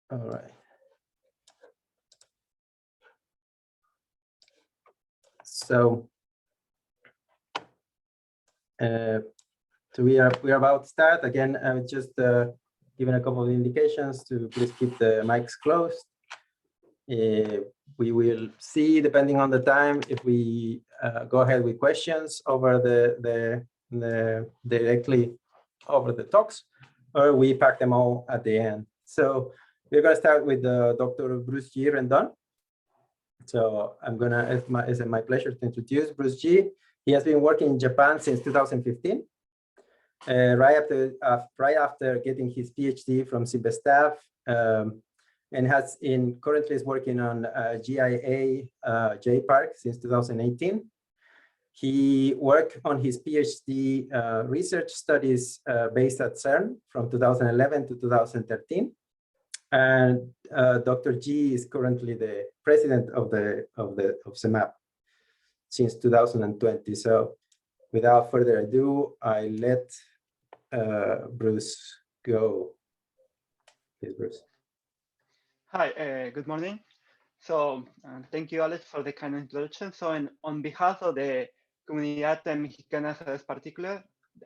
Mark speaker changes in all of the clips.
Speaker 1: All right. So, we are about to start again. I'm just giving a couple of indications to please keep the mics closed. We will see, depending on the time, if we go ahead with questions over the directly over the talks, or we pack them all at the end. So we're going to start with Dr. Bruce G. Rendon. So I'm gonna, it's my pleasure to introduce Bruce G. He has been working in Japan since 2015. Right after getting his PhD from CBSTAF, and currently is working on GIA JPark since 2018. He worked on his PhD research studies based at CERN from 2011 to 2013. And Dr. G is currently the president of CMAP since 2020. So without further ado, I let Bruce go. Please, Bruce.
Speaker 2: Hi, good morning. So thank you, Alex, for the kind introduction. So on behalf of the Comunidad Mexicana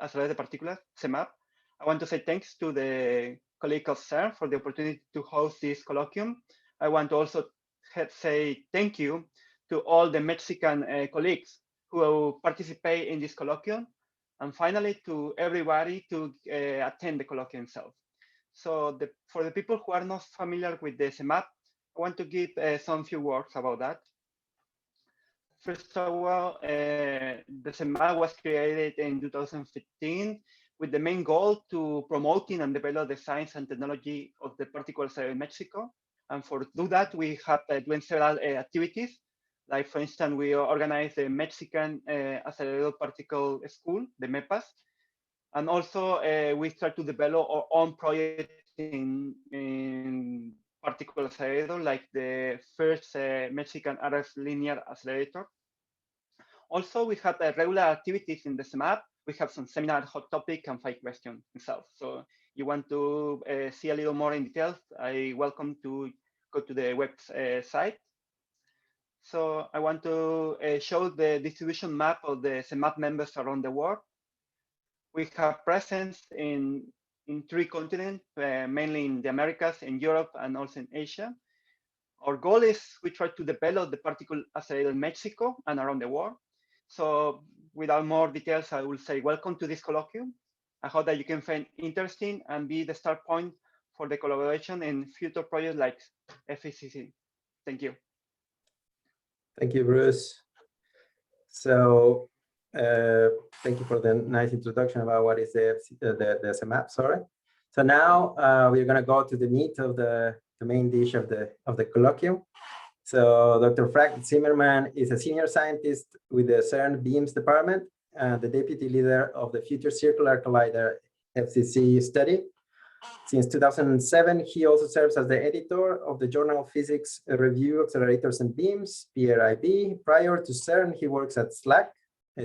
Speaker 2: Acelerators Particular, CMAP, I want to say thanks to the colleague of CERN for the opportunity to host this colloquium. I want to also say thank you to all the Mexican colleagues who participate in this colloquium, and finally to everybody to attend the colloquium itself. So for the people who are not familiar with the CMAP, I want to give some few words about that. First of all, the CMAP was created in 2015 with the main goal to promoting and develop the science and technology of the particle accelerator in Mexico. And for do that, we have doing several activities. Like, for instance, we organize the Mexican Accelerator Particle School, the MEPAS. And also, we start to develop our own project in particle accelerator, like the first Mexican RF linear accelerator. Also, we have regular activities in the CMAP. We have some seminar, hot topic, and 5 questions itself. So you want to see a little more in details, I welcome to go to the website. So I want to show the distribution map of the CMAP members around the world. We have presence in 3 continents, mainly in the Americas, in Europe, and also in Asia. Our goal is we try to develop the particle accelerator in Mexico and around the world. So without more details, I will say welcome to this colloquium. I hope that you can find interesting and be the start point for the collaboration in future projects like FCC. Thank you.
Speaker 1: Thank you, Bruce. So thank you for the nice introduction about what is the CMAP, sorry. So now we're going to go to the meat of the main dish of the colloquium. So Dr. Frank Zimmerman is a senior scientist with the CERN Beams department and the deputy leader of the Future Circular Collider FCC study. Since 2007, he also serves as the editor of the journal Physics Review Accelerators and Beams, PRIB. Prior to CERN, he works at SLAC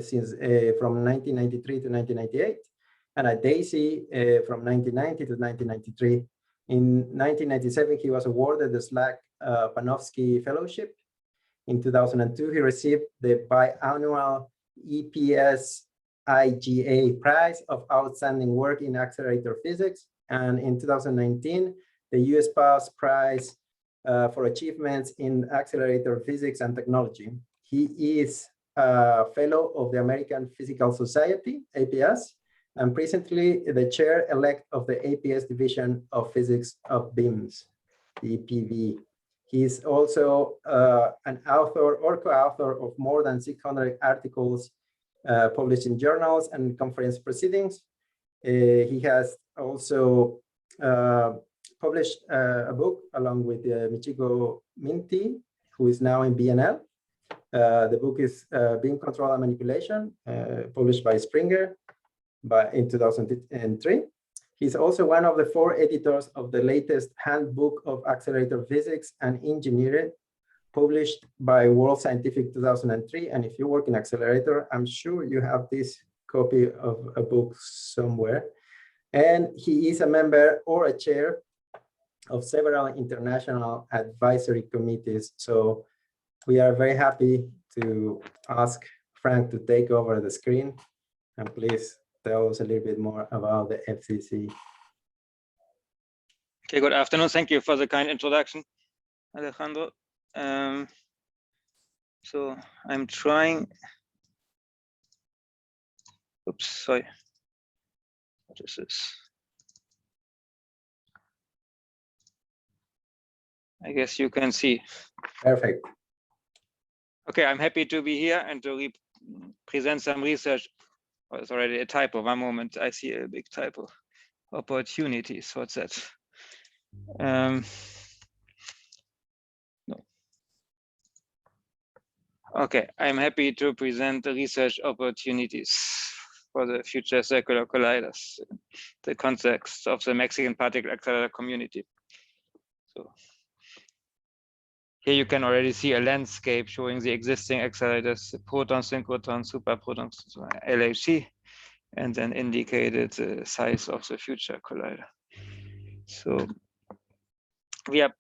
Speaker 1: since from 1993 to 1998, and at DAISY from 1990 to 1993. In 1997, he was awarded the SLAC Panofsky Fellowship. In 2002, he received the biannual EPS IGA Prize of Outstanding Work in Accelerator Physics. And in 2019, the US PAS Prize for Achievements in Accelerator Physics and Technology. He is a fellow of the American Physical Society, APS, and presently the chair-elect of the APS Division of Physics of Beams, the EPV. He is also an author or co-author of more than 600 articles published in journals and conference proceedings. He has also published a book along with Michiko Minty, who is now in BNL. The book is Beam Control and Manipulation, published by Springer in 2003. He's also one of the 4 editors of the latest Handbook of Accelerator Physics and Engineering, published by World Scientific 2003. And if you work in accelerator, I'm sure you have this copy of a book somewhere. And he is a member or a chair of several international advisory committees. So we are very happy to ask Frank to take over the screen, and please tell us a little bit more about the FCC.
Speaker 3: Okay, good afternoon. Thank you for the kind introduction, Alejandro. So I'm trying. Oops, sorry. What is this? I guess you can see.
Speaker 1: Perfect.
Speaker 3: Okay, I'm happy to be here and to present some research. Oh, it's already a typo. One moment, I see a big typo. Opportunities. What's that? No. Okay, I'm happy to present the research opportunities for the future circular colliders, the context of the Mexican Particle Accelerator Community. So here you can already see a landscape showing the existing accelerators, proton, synchrotron, superprotons, LHC, and then indicated the size of the future collider. So we are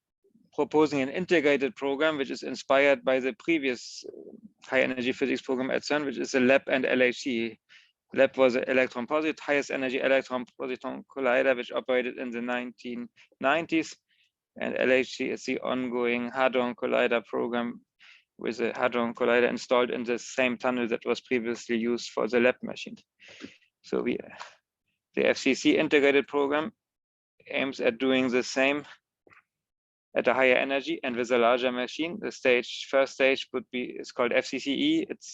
Speaker 3: proposing an integrated program which is inspired by the previous high energy physics program at CERN, which is the LEP and LHC. LEP was the electron positron, highest energy electron positron collider, which operated in the 1990s. And LHC is the ongoing hadron collider program with a hadron collider installed in the same tunnel that was previously used for the LEP machine. So the FCC integrated program aims at doing the same at a higher energy and with a larger machine. The first stage is called FCCE. It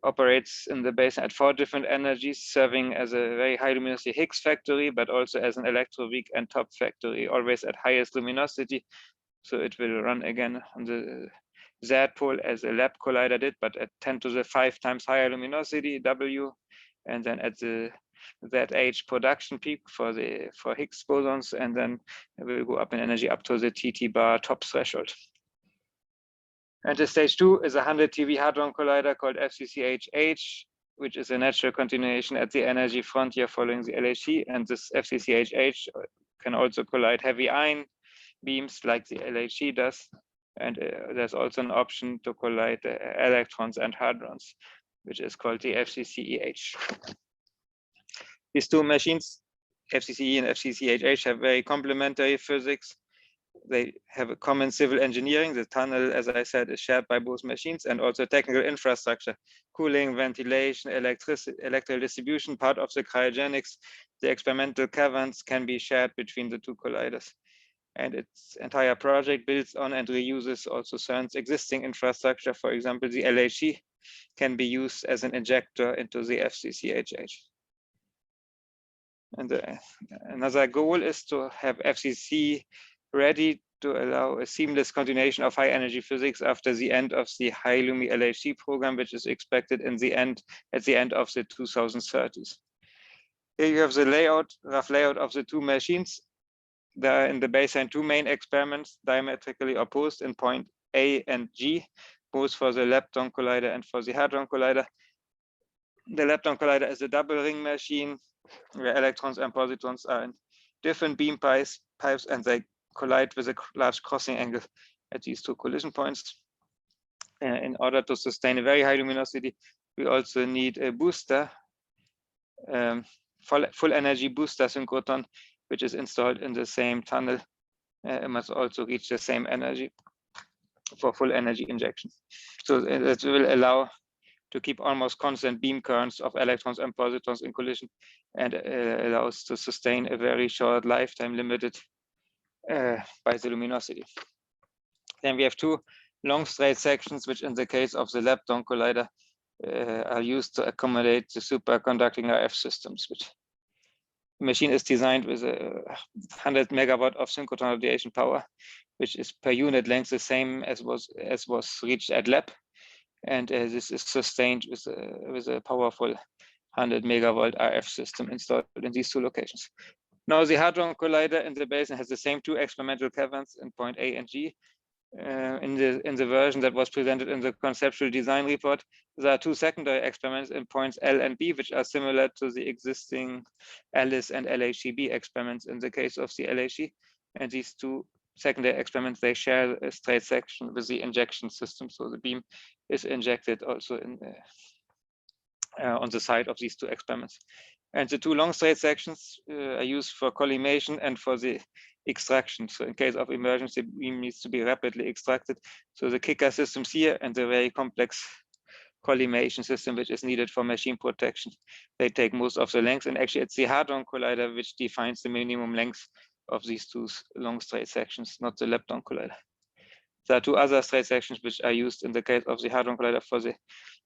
Speaker 3: operates in the basin at 4 different energies, serving as a very high luminosity Higgs factory, but also as an electroweak and top factory, always at highest luminosity. So it will run again on the Z pole as a LEP collider did, but at 10 to the 5 times higher luminosity, W, and then at the ZH production peak for Higgs bosons, and then it will go up in energy up to the TT bar top threshold. And the stage 2 is a 100 TeV hadron collider called FCCHH, which is a natural continuation at the energy frontier following the LHC. And this FCCHH can also collide heavy ion beams like the LHC does. And there's also an option to collide electrons and hadrons, which is called the FCCEH. These two machines, FCCE and FCCHH, have very complementary physics. They have a common civil engineering. The tunnel, as I said, is shared by both machines, and also technical infrastructure, cooling, ventilation, electrical distribution, part of the cryogenics. The experimental caverns can be shared between the two colliders. And its entire project builds on and reuses also CERN's existing infrastructure. For example, the LHC can be used as an injector into the FCCHH. And another goal is to have FCC ready to allow a seamless continuation of high energy physics after the end of the high Lumi LHC program, which is expected at the end of the 2030s. Here you have the rough layout of the two machines. There are in the baseline 2 main experiments diametrically opposed in point A and G, both for the lepton collider and for the hadron collider. The lepton collider is a double ring machine where electrons and positrons are in different beam pipes, and they collide with a large crossing angle at these 2 collision points. In order to sustain a very high luminosity, we also need a booster, full energy booster synchrotron, which is installed in the same tunnel. It must also reach the same energy for full energy injection. So it will allow to keep almost constant beam currents of electrons and positrons in collision, and allows to sustain a very short lifetime limited by the luminosity. Then we have 2 long straight sections, which in the case of the lepton collider are used to accommodate the superconducting RF systems, which the machine is designed with 100 megawatt of synchrotron radiation power, which is per unit length the same as was reached at LEP. And this is sustained with a powerful 100 megawatt RF system installed in these 2 locations. Now the hadron collider in the basin has the same 2 experimental caverns in point A and G, in the version that was presented in the conceptual design report. There are two secondary experiments in points L and B, which are similar to the existing ALICE and LHCb experiments in the case of the LHC. And these two secondary experiments, they share a straight section with the injection system. So the beam is injected also in on the side of these two experiments. And the two long straight sections are used for collimation and for the extraction. So in case of emergency, the beam needs to be rapidly extracted. So the kicker systems here and the very complex collimation system, which is needed for machine protection, they take most of the length. And actually, it's the Hadron Collider which defines the minimum length of these two long straight sections, not the lepton collider. There are two other straight sections which are used in the case of the Hadron Collider for the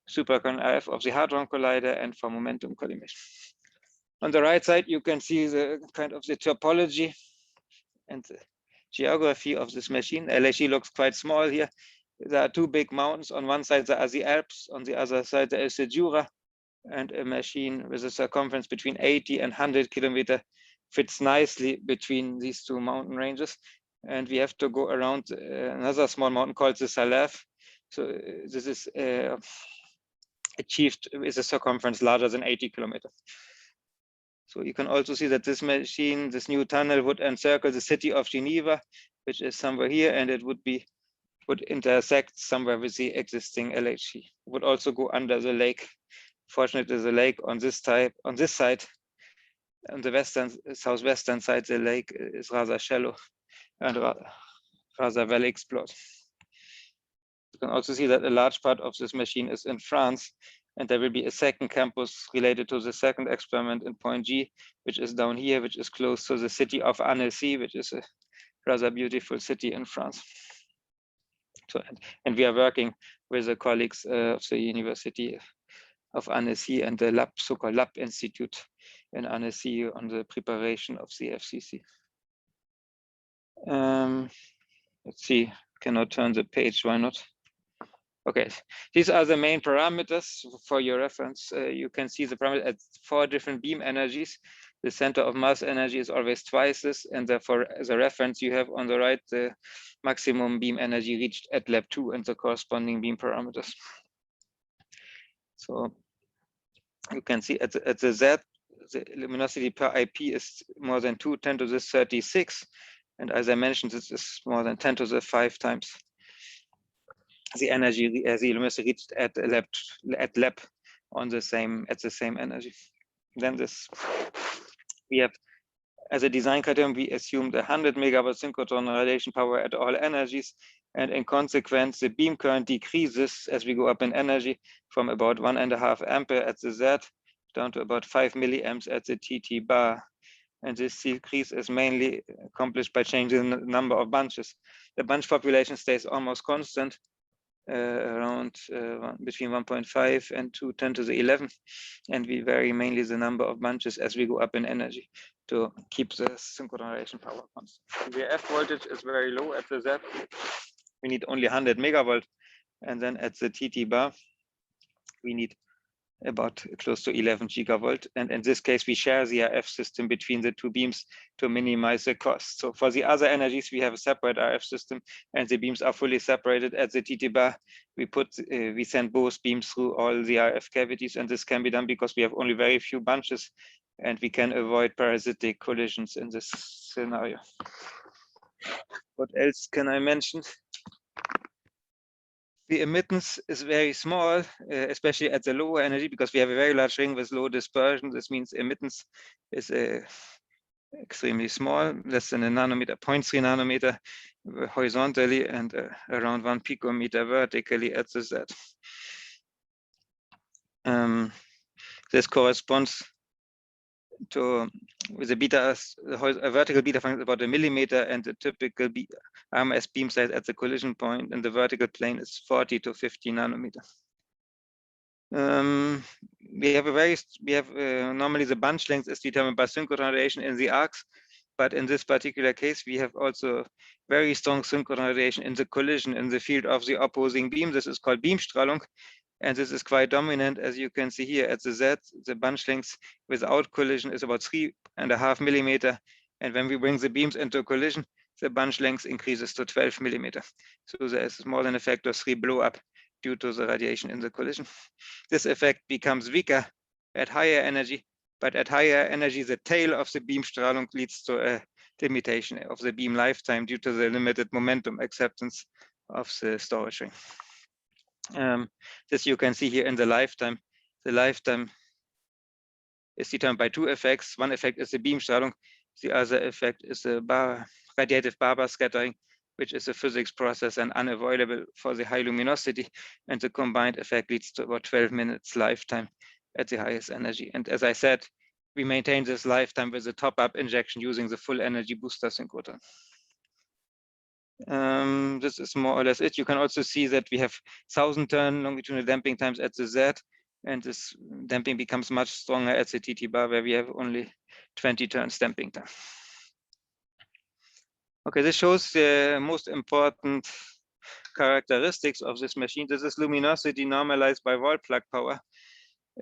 Speaker 3: supercon RF of the Hadron Collider and for momentum collimation. On the right side, you can see the kind of the topology and the geography of this machine. LHC looks quite small here. There are two big mountains. On one side, there are the Alps. On the other side, there is the Jura. And a machine with a circumference between 80 and 100 kilometers fits nicely between these two mountain ranges. And we have to go around another small mountain called the Salève. So this is achieved with a circumference larger than 80 kilometers. So you can also see that this machine, this new tunnel, would encircle the city of Geneva, which is somewhere here, and it would intersect somewhere with the existing LHC. It would also go under the lake. Fortunately, the lake on this side, on the southwestern side, the lake is rather shallow and rather well explored. You can also see that a large part of this machine is in France, and there will be a second campus related to the second experiment in point G, which is down here, which is close to the city of Annecy, which is a rather beautiful city in France. So, and we are working with the colleagues of the University of Annecy and the lab, so-called Lab Institute in Annecy on the preparation of the FCC. Let's see, cannot turn the page, why not? Okay, these are the main parameters for your reference. You can see the parameter at 4 different beam energies. The center of mass energy is always twice this, and therefore, as a reference, you have on the right the maximum beam energy reached at lab 2 and the corresponding beam parameters. So you can see at the Z, the luminosity per IP is more than 2 10 to the 36, and as I mentioned, this is more than 10 to the 5 times the energy as the luminosity reached at lab on the same energy. Then this we have as a design criterion, we assumed 100 megawatt synchrotron radiation power at all energies, and in consequence the beam current decreases as we go up in energy from about 1.5 ampere at the Z down to about 5 milliamps at the TT bar. And this decrease is mainly accomplished by changing the number of bunches. The bunch population stays almost constant, around between 1.5 and 2 10 to the 11, and we vary mainly the number of bunches as we go up in energy to keep the synchronous radiation power constant. The F voltage is very low at the Z. We need only 100 megavolt, and then at the TT bar we need about close to 11 gigavolt, and in this case we share the RF system between the two beams to minimize the cost. So for the other energies we have a separate RF system and the beams are fully separated. At the TT bar we send both beams through all the RF cavities, and this can be done because we have only very few bunches and we can avoid parasitic collisions in this scenario. What else can I mention? The emittance is very small, especially at the lower energy, because we have a very large ring with low dispersion. This means emittance is extremely small, less than a nanometer, 0.3 nanometer horizontally and around 1 picometer vertically at the Z. This corresponds to with the beta, a vertical beta function is about 1 millimeter, and the typical RMS beam size at the collision point in the vertical plane is 40 to 50 nanometer. We have normally the bunch length is determined by synchronization in the arcs, but in this particular case we have also very strong synchronization in the collision in the field of the opposing beam. This is called Beamstrahlung. And this is quite dominant, as you can see here at the Z. The bunch length without collision is about 3.5 millimeter. And when we bring the beams into collision, the bunch length increases to 12 millimeter. So there is more than a factor of 3 blow up due to the radiation in the collision. This effect becomes weaker at higher energy, but at higher energy, the tail of the Beamstrahlung leads to a limitation of the beam lifetime due to the limited momentum acceptance of the storage ring. This you can see here in the lifetime. The lifetime is determined by two effects. One effect is the Beamstrahlung. The other effect is the radiative Barber scattering, which is a physics process and unavoidable for the high luminosity. And the combined effect leads to about 12 minutes lifetime at the highest energy. And as I said, we maintain this lifetime with a top-up injection using the full energy booster synchrotron. This is more or less it. You can also see that we have 1,000-turn longitudinal damping times at the Z, and this damping becomes much stronger at the TT bar, where we have only 20 turns damping time. Okay, this shows the most important characteristics of this machine. This is luminosity normalized by wall plug power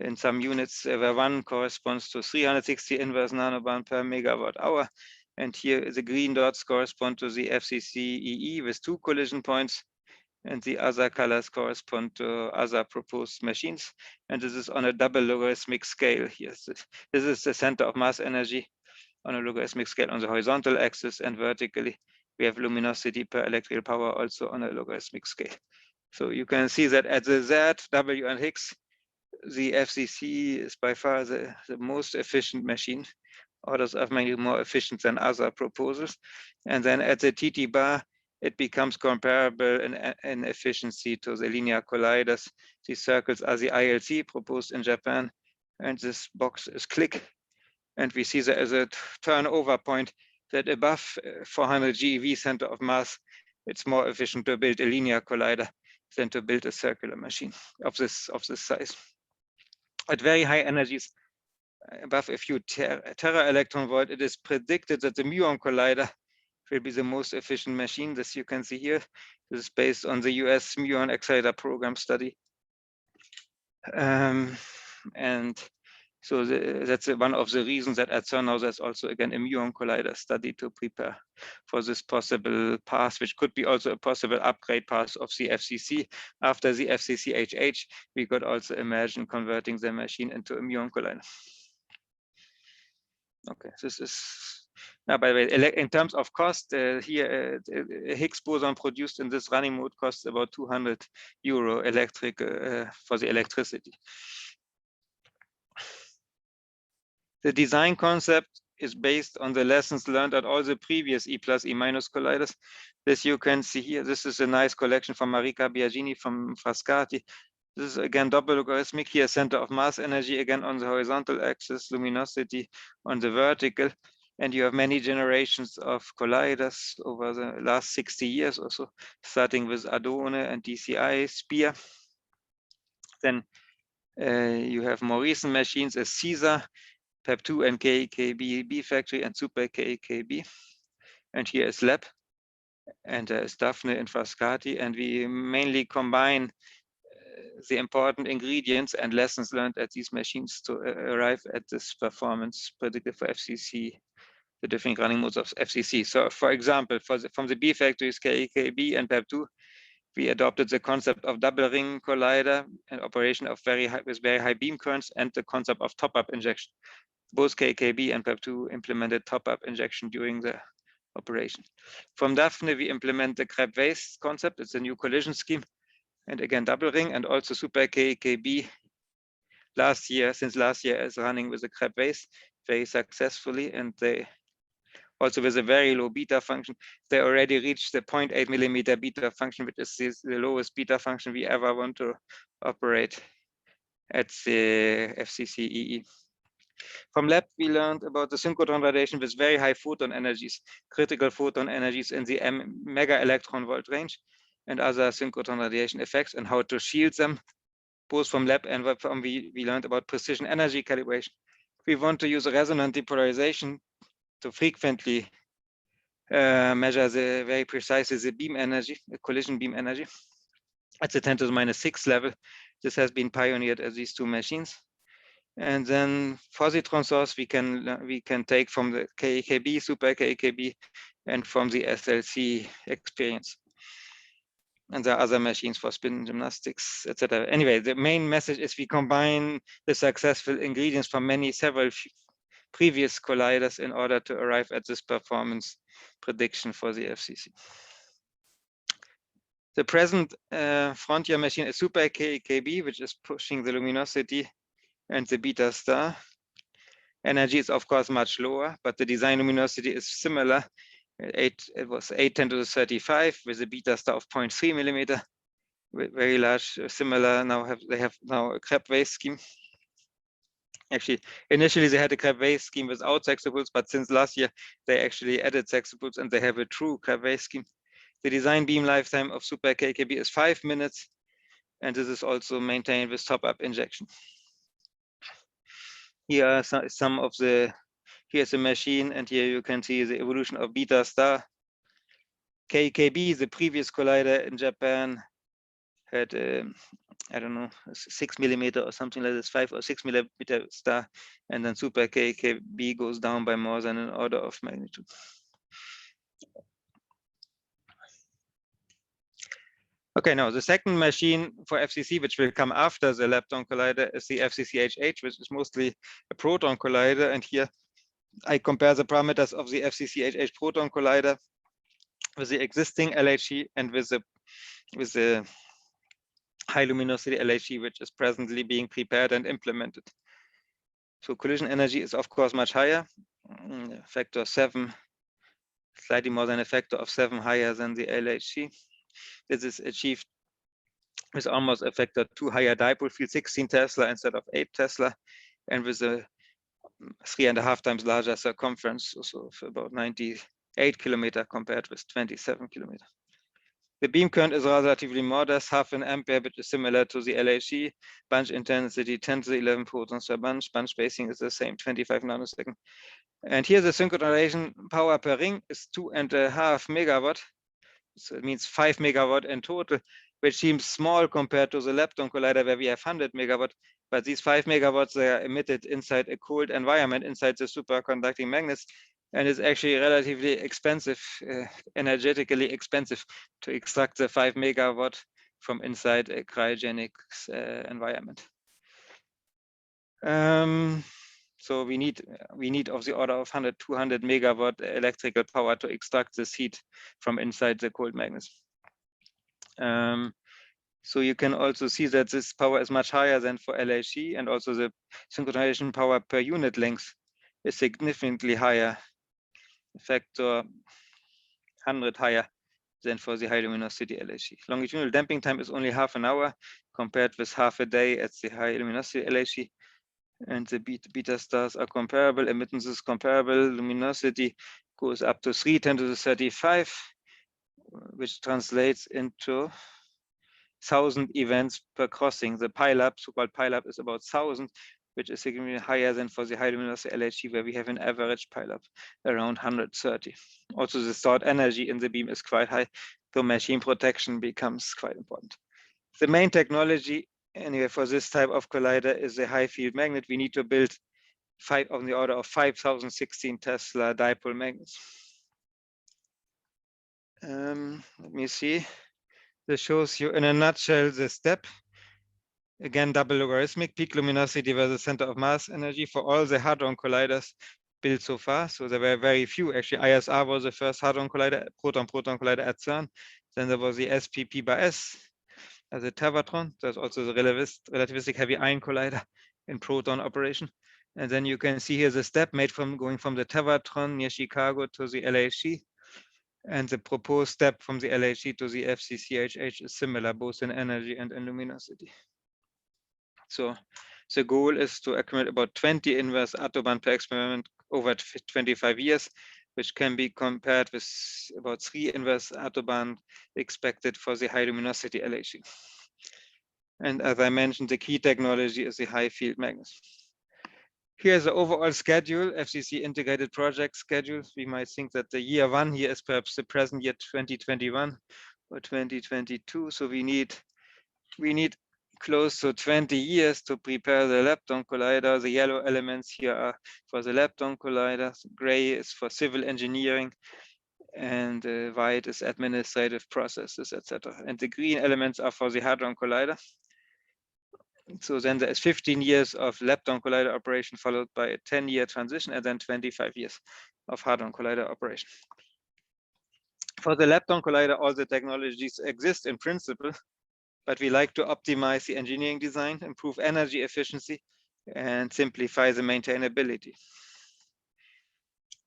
Speaker 3: in some units, where 1 corresponds to 360 inverse nanobarn per megawatt hour. And here the green dots correspond to the FCC EE with 2 collision points, and the other colors correspond to other proposed machines. And this is on a double logarithmic scale here. This is the center of mass energy on a logarithmic scale on the horizontal axis, and vertically we have luminosity per electrical power also on a logarithmic scale. So you can see that at the Z, W, and Higgs, the FCC is by far the most efficient machine, orders of magnitude more efficient than other proposals. And then at the TT bar, it becomes comparable in efficiency to the linear colliders. These circles are the ILC proposed in Japan, and this box is click. And we see there is a turnover point that above 400 GeV center of mass, it's more efficient to build a linear collider than to build a circular machine of this size. At very high energies, above a few tera electron volt, it is predicted that the muon collider will be the most efficient machine. This you can see here. This is based on the US muon accelerator program study. And so that's one of the reasons that at CERN now there's also again a muon collider study to prepare for this possible path, which could be also a possible upgrade path of the FCC. After the FCC HH, we could also imagine converting the machine into a muon collider. Okay, this is now, by the way, in terms of cost, here a Higgs boson produced in this running mode costs about €200 electric for the electricity. The design concept is based on the lessons learned at all the previous E+ E- colliders. This you can see here. This is a nice collection from Marika Biagini from Frascati. This is again double logarithmic here, center of mass energy again on the horizontal axis, luminosity on the vertical. And you have many generations of colliders over the last 60 years or so, starting with Adone and DCI, Spear. Then you have more recent machines as CESA, PEP2 and KKB B factory, and Super KKB. And here is LAB, and there is Daphne and Frascati, and we mainly combine the important ingredients and lessons learned at these machines to arrive at this performance predicted for FCC, the different running modes of FCC. So for example, from the B factories KKB and PEP2, we adopted the concept of double ring collider and operation of with very high beam currents, and the concept of top-up injection. Both KKB and PEP2 implemented top-up injection during the operation. From Daphne, we implement the Krebs concept. It's a new collision scheme, and again double ring, and also Super KKB since last year is running with the Krebs very successfully, and they also with a very low beta function. They already reached the 0.8 millimeter beta function, which is the lowest beta function we ever want to operate at the FCC EE. From lab, we learned about the synchrotron radiation with very high photon energies, critical photon energies in the mega electron volt range, and other synchrotron radiation effects, and how to shield them, both from lab and from we learned about precision energy calibration. We want to use resonant depolarization to frequently measure very precisely the beam energy, the collision beam energy, at the 10⁻⁶ level. This has been pioneered at these two machines. And then positron source we can take from the KKB, Super KKB, and from the SLC experience. And there are other machines for spin gymnastics, etc. Anyway, the main message is we combine the successful ingredients from several previous colliders in order to arrive at this performance prediction for the FCC. The present frontier machine is Super KKB, which is pushing the luminosity and the beta star. Energy is of course much lower, but the design luminosity is similar. It was 8×10⁵ with a beta star of 0.3 millimeter, very large, similar. They have now a Crab wave scheme. Actually, initially they had a Crab wave scheme without sextuplets, but since last year they actually added sextuplets and they have a true Crab wave scheme. The design beam lifetime of Super KKB is 5 minutes, and this is also maintained with top-up injection. Here are some of the. Here's a machine, and here you can see the evolution of beta star. KKB, the previous collider in Japan, had I don't know, 6 millimeter or something like this, 5 or 6 millimeter star, and then Super KKB goes down by more than an order of magnitude. Okay, now the second machine for FCC, which will come after the lepton collider, is the FCC-HH, which is mostly a proton collider. And here I compare the parameters of the FCC-HH proton collider with the existing LHC and with the high luminosity LHC, which is presently being prepared and implemented. So collision energy is of course much higher, factor 7, slightly more than a factor of 7 higher than the LHC. This is achieved with almost a factor 2 higher dipole field, 16 Tesla instead of 8 Tesla, and with a 3.5 times larger circumference, so of about 98 kilometer compared with 27 kilometer. The beam current is relatively modest, half an ampere, which is similar to the LHC. Bunch intensity 10 to the 11 protons per bunch. Bunch spacing is the same, 25 nanosecond. And here the synchronization power per ring is 2.5 megawatt. So it means 5 megawatt in total, which seems small compared to the lepton collider where we have 100 megawatt. But these 5 megawatts, they are emitted inside a cold environment, inside the superconducting magnets. And it's actually relatively expensive, energetically expensive to extract the 5 megawatt from inside a cryogenic environment. So we need of the order of 200 megawatt electrical power to extract this heat from inside the cold magnets. So you can also see that this power is much higher than for LHC, and also the synchronization power per unit length is significantly higher, a factor 100 higher than for the high luminosity LHC. Longitudinal damping time is only half an hour compared with half a day at the high luminosity LHC. And the beta stars are comparable, emittance is comparable, luminosity goes up to 3×10⁵, which translates into 1,000 events per crossing. The pileup, so-called pileup, is about 1,000, which is significantly higher than for the high luminosity LHC, where we have an average pileup around 130. Also, the stored energy in the beam is quite high, so machine protection becomes quite important. The main technology anyway for this type of collider is a high field magnet. We need to build 5 on the order of 5,016 Tesla dipole magnets. Let me see. This shows you in a nutshell the step. Again, double logarithmic, peak luminosity versus center of mass energy for all the hadron colliders built so far. So there were very few. Actually, ISR was the first hadron collider, proton-proton collider at CERN. Then there was the SPP/S as a Tevatron. There's also the relativistic heavy ion collider in proton operation. And then you can see here the step made from going from the Tevatron near Chicago to the LHC. And the proposed step from the LHC to the FCC-HH is similar, both in energy and in luminosity. So the goal is to accumulate about 20 inverse autobahn per experiment over 25 years, which can be compared with about 3 inverse autobahn expected for the high luminosity LHC. And as I mentioned, the key technology is the high field magnet. Here's the overall schedule, FCC integrated project schedule. We might think that the year 1 here is perhaps the present year 2021 or 2022. So we need close to 20 years to prepare the lepton collider. The yellow elements here are for the lepton collider. Gray is for civil engineering. and white is administrative processes, etc. And the green elements are for the Hadron Collider. So then there is 15 years of Lepton Collider operation, followed by a 10-year transition, and then 25 years of Hadron Collider operation. For the Lepton Collider, all the technologies exist in principle, but we like to optimize the engineering design, improve energy efficiency, and simplify the maintainability.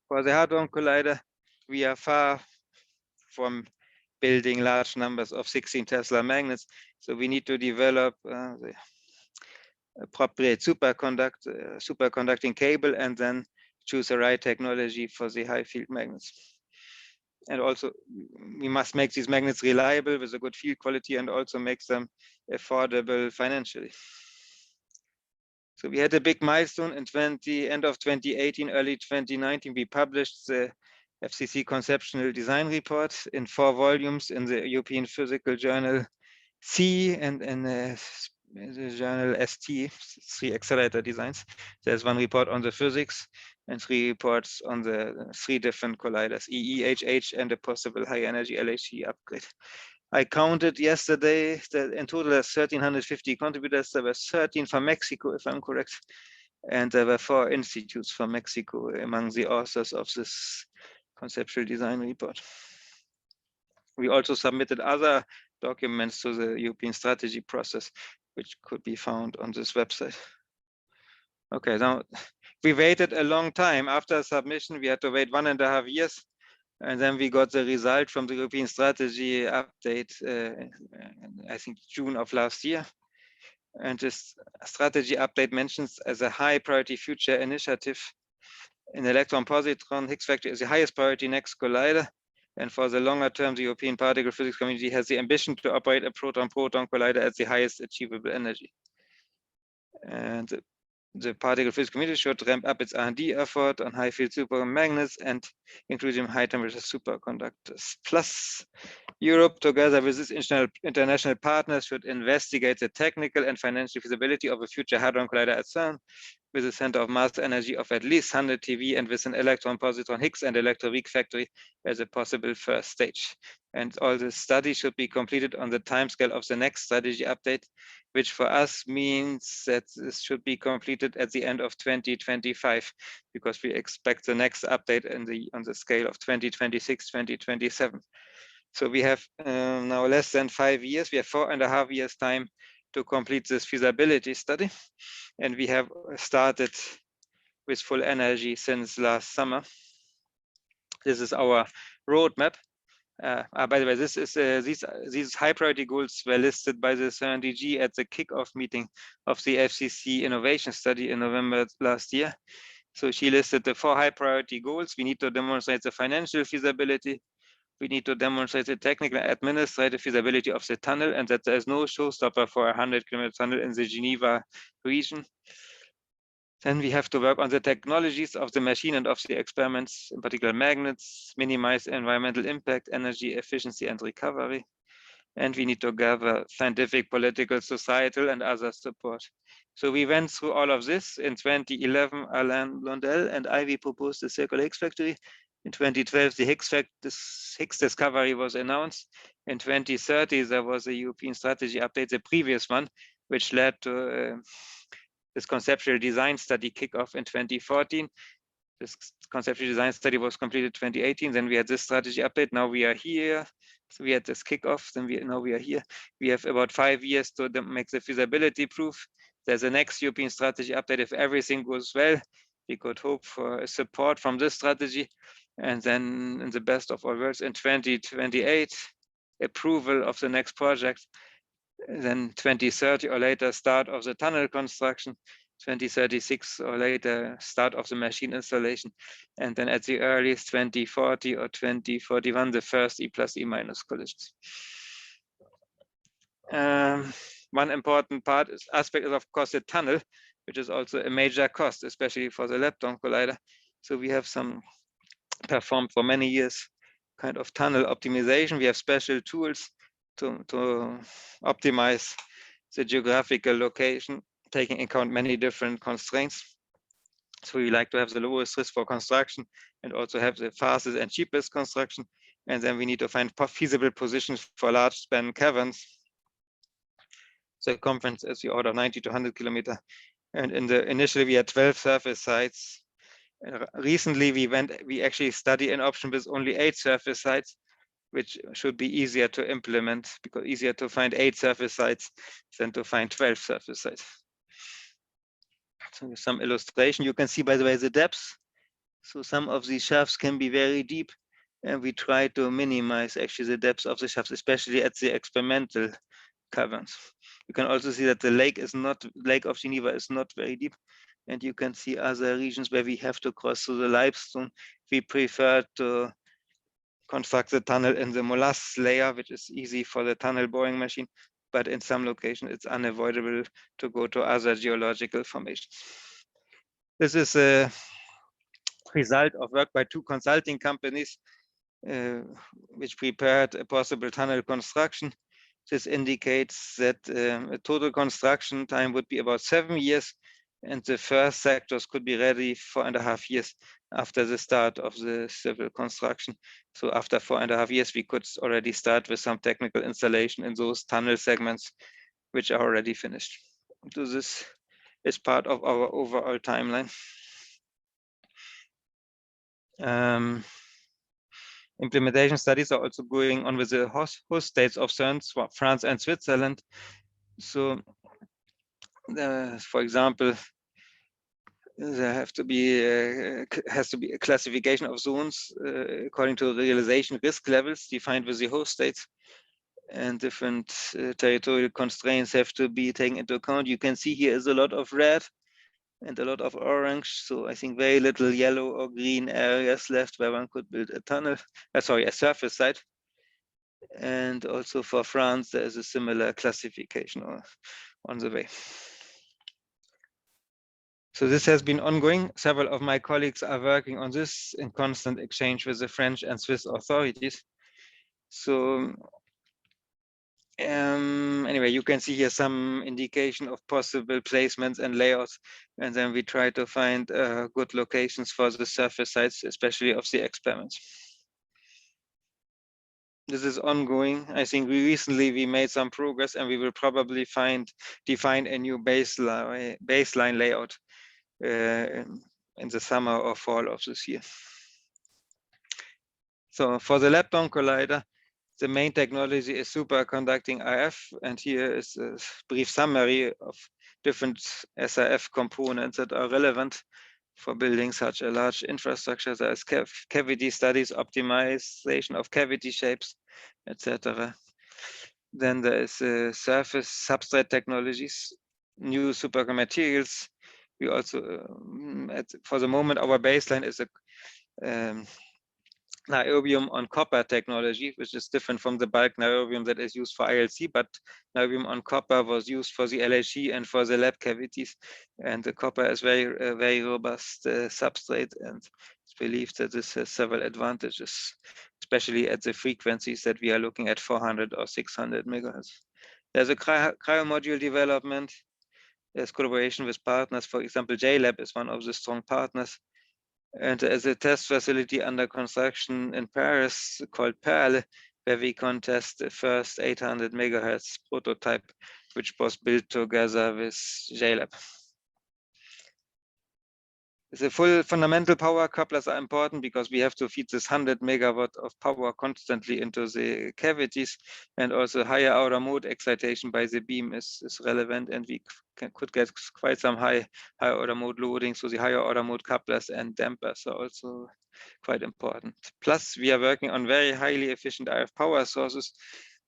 Speaker 3: For the Hadron Collider, we are far from building large numbers of 16 Tesla magnets, so we need to develop the appropriate superconducting cable and then choose the right technology for the high field magnets. And also we must make these magnets reliable with a good field quality and also make them affordable financially. So we had a big milestone in end of 2018, early 2019, we published the FCC conceptual design report in 4 volumes in the European Physical Journal C and in the journal ST, 3 accelerator designs. There's 1 report on the physics and 3 reports on the 3 different colliders, EE, HH, and a possible high energy LHC upgrade. I counted yesterday that in total there's 1,350 contributors. There were 13 from Mexico, if I'm correct. And there were 4 institutes from Mexico among the authors of this conceptual design report. We also submitted other documents to the European strategy process, which could be found on this website. Okay, now we waited a long time. After submission, we had to wait 1.5 years. And then we got the result from the European strategy update, I think June of last year. And this strategy update mentions as a high priority future initiative in electron-positron Higgs factor is the highest priority next collider. And for the longer term, the European Particle Physics Community has the ambition to operate a proton-proton collider at the highest achievable energy. And the Particle Physics Community should ramp up its R&D effort on high-field supermagnets and including high-temperature superconductors. Plus, Europe, together with its international partners, should investigate the technical and financial feasibility of a future hadron collider at CERN, with a center of mass energy of at least 100 TeV and with an electron-positron Higgs and electroweak factory as a possible first stage. And all the studies should be completed on the timescale of the next strategy update, which for us means that this should be completed at the end of 2025, because we expect the next update on the scale of 2026, 2027. So we have now less than 5 years. We have 4.5 years time to complete this feasibility study. And we have started with full energy since last summer. This is our roadmap. By the way, this is these high priority goals were listed by the CERN DG at the kickoff meeting of the FCC innovation study in November last year. So she listed the 4 high priority goals. We need to demonstrate the financial feasibility. We need to demonstrate the technical and administrative feasibility of the tunnel and that there is no showstopper for a 100-kilometer tunnel in the Geneva region. Then we have to work on the technologies of the machine and of the experiments, in particular magnets, minimize environmental impact, energy efficiency and recovery. And we need to gather scientific, political, societal and other support. So we went through all of this. In 2011, Alain Blondel and I proposed the circular Higgs factory. In 2012, the Higgs discovery was announced. In 2030, there was a European strategy update, the previous one, which led to this conceptual design study kickoff in 2014. This conceptual design study was completed 2018. Then we had this strategy update. Now we are here. So we had this kickoff. Then now we are here. We have about 5 years to make the feasibility proof. There's a next European strategy update. If everything goes well, we could hope for support from this strategy. And then in the best of all worlds, in 2028, approval of the next project. Then 2030 or later, start of the tunnel construction. 2036 or later, start of the machine installation. And then at the earliest 2040 or 2041, the first E+ E- collisions. One important aspect is, of course, the tunnel, which is also a major cost, especially for the Lepton collider. So we have performed for many years kind of tunnel optimization. We have special tools to optimize the geographical location, taking into account many different constraints. So we like to have the lowest risk for construction and also have the fastest and cheapest construction. And then we need to find feasible positions for large span caverns. Circumference is the order of 90 to 100 kilometers. And initially we had 12 surface sites. Recently we actually study an option with only 8 surface sites, which should be easier to implement, because easier to find 8 surface sites than to find 12 surface sites. So some illustration, you can see, by the way, the depths. So some of these shafts can be very deep, and we try to minimize actually the depths of the shafts, especially at the experimental caverns. You can also see that the Lake of Geneva is not very deep, and you can see other regions where we have to cross through the limestone. We prefer to construct the tunnel in the molasse layer, which is easy for the tunnel boring machine, but in some locations it's unavoidable to go to other geological formations. This is a result of work by 2 consulting companies which prepared a possible tunnel construction. This indicates that a total construction time would be about 7 years, and the first sectors could be ready 4.5 years after the start of the civil construction. So after 4.5 years, we could already start with some technical installation in those tunnel segments, which are already finished. So this is part of our overall timeline. Implementation studies are also going on with the host states of CERN, France and Switzerland. So, for example, there has to be a classification of zones according to realization risk levels defined with the host states, and different territorial constraints have to be taken into account. You can see here is a lot of red and a lot of orange, so I think very little yellow or green areas left where one could build a tunnel, a surface site. And also for France, there is a similar classification on the way. So this has been ongoing. Several of my colleagues are working on this in constant exchange with the French and Swiss authorities. So anyway, you can see here some indication of possible placements and layouts, and then we try to find good locations for the surface sites, especially of the experiments. This is ongoing. I think we made some progress, and we will probably define a new baseline layout in the summer or fall of this year. So for the Lepton collider, the main technology is superconducting RF, and here is a brief summary of different SRF components that are relevant for building such a large infrastructure. There is cavity studies, optimization of cavity shapes, etc. Then there is surface substrate technologies, new superconducting materials. We also, for the moment, our baseline is a niobium on copper technology, which is different from the bulk niobium that is used for ILC, but niobium on copper was used for the LHC and for the lab cavities. And the copper is very robust substrate, and it's believed that this has several advantages, especially at the frequencies that we are looking at, 400 or 600 megahertz. There's a cryo module development. There's collaboration with partners. For example, JLab is one of the strong partners. And as a test facility under construction in Paris called Perle, where we can test the first 800 megahertz prototype, which was built together with JLab. The full fundamental power couplers are important because we have to feed this 100 megawatt of power constantly into the cavities, and also higher outer mode excitation by the beam is relevant, and we could get quite some high order mode loading. So the higher order mode couplers and dampers are also quite important. Plus, we are working on very highly efficient RF power sources.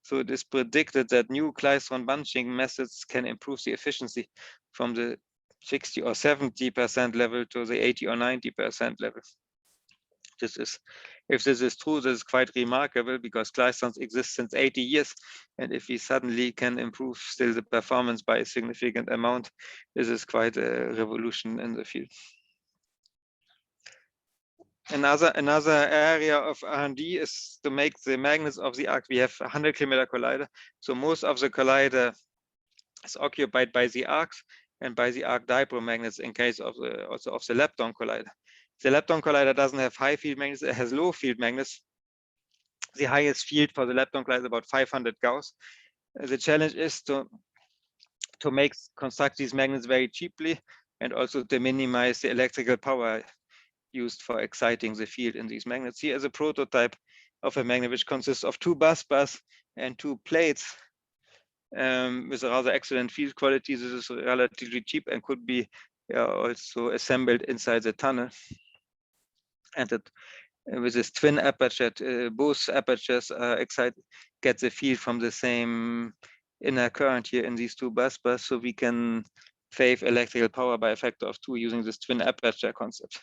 Speaker 3: So it is predicted that new klystron bunching methods can improve the efficiency from the 60 or 70% level to the 80 or 90% level. If this is true, this is quite remarkable, because klystrons exist since 80 years. And if we suddenly can improve still the performance by a significant amount, this is quite a revolution in the field. Another area of R&D is to make the magnets of the arc. We have a 100 kilometer collider. So most of the collider is occupied by the arcs, and by the arc dipole magnets in case of the also of the lepton collider. The lepton collider doesn't have high field magnets, it has low field magnets. The highest field for the lepton collider is about 500 Gauss. The challenge is to construct these magnets very cheaply and also to minimize the electrical power used for exciting the field in these magnets. Here is a prototype of a magnet which consists of 2 bus bars and 2 plates with a rather excellent field quality. This is relatively cheap and could be also assembled inside the tunnel. And it, with this twin aperture, both apertures are get the field from the same inner current here in these 2 bus bars, so we can save electrical power by a factor of 2 using this twin aperture concept.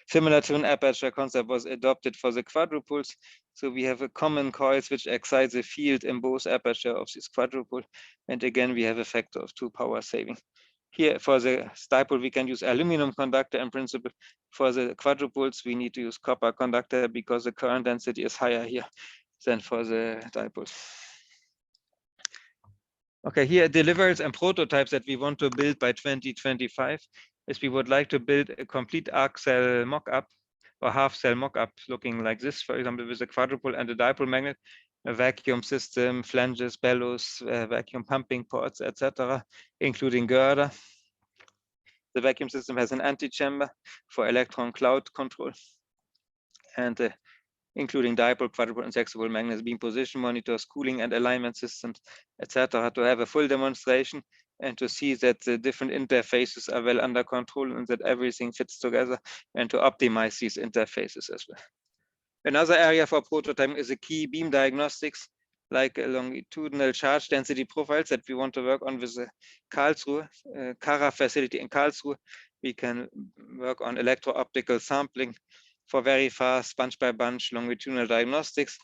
Speaker 3: Similar twin aperture concept was adopted for the quadrupoles. So we have a common coils which excite the field in both aperture of this quadrupole. And again, we have a factor of 2 power saving. Here for the dipole, we can use aluminum conductor in principle. For the quadrupoles, we need to use copper conductor because the current density is higher here than for the dipoles. Okay, here are deliverables and prototypes that we want to build by 2025 is we would like to build a complete arc cell mock-up or half cell mock-up looking like this, for example, with a quadrupole and a dipole magnet, a vacuum system, flanges, bellows, vacuum pumping ports, etc., including girder. The vacuum system has an antechamber for electron cloud control and including dipole, quadrupole, and sextuple magnets, beam position monitors, cooling and alignment systems, etc., to have a full demonstration and to see that the different interfaces are well under control and that everything fits together and to optimize these interfaces as well. Another area for prototyping is a key beam diagnostics, like longitudinal charge density profiles that we want to work on with the Karlsruhe, Kara facility in Karlsruhe. We can work on electro-optical sampling for very fast bunch by bunch longitudinal diagnostics.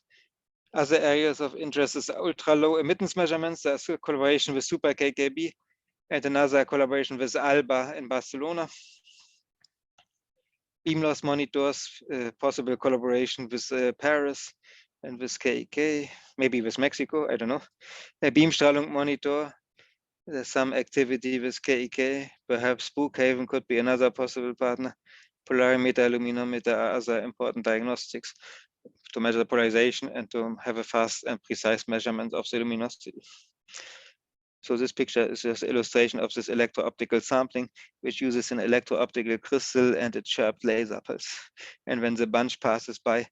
Speaker 3: Other areas of interest is ultra low emittance measurements. There's a collaboration with Super KKB and another collaboration with ALBA in Barcelona. Beam loss monitors, possible collaboration with Paris and with KK, maybe with Mexico, I don't know. A Beamstrahlung monitor, there's some activity with KK, perhaps Brookhaven could be another possible partner. Polarimeter, luminometer are other important diagnostics to measure the polarization and to have a fast and precise measurement of the luminosity. So this picture is just an illustration of this electro-optical sampling, which uses an electro-optical crystal and a chirped laser pulse. And when the bunch passes by,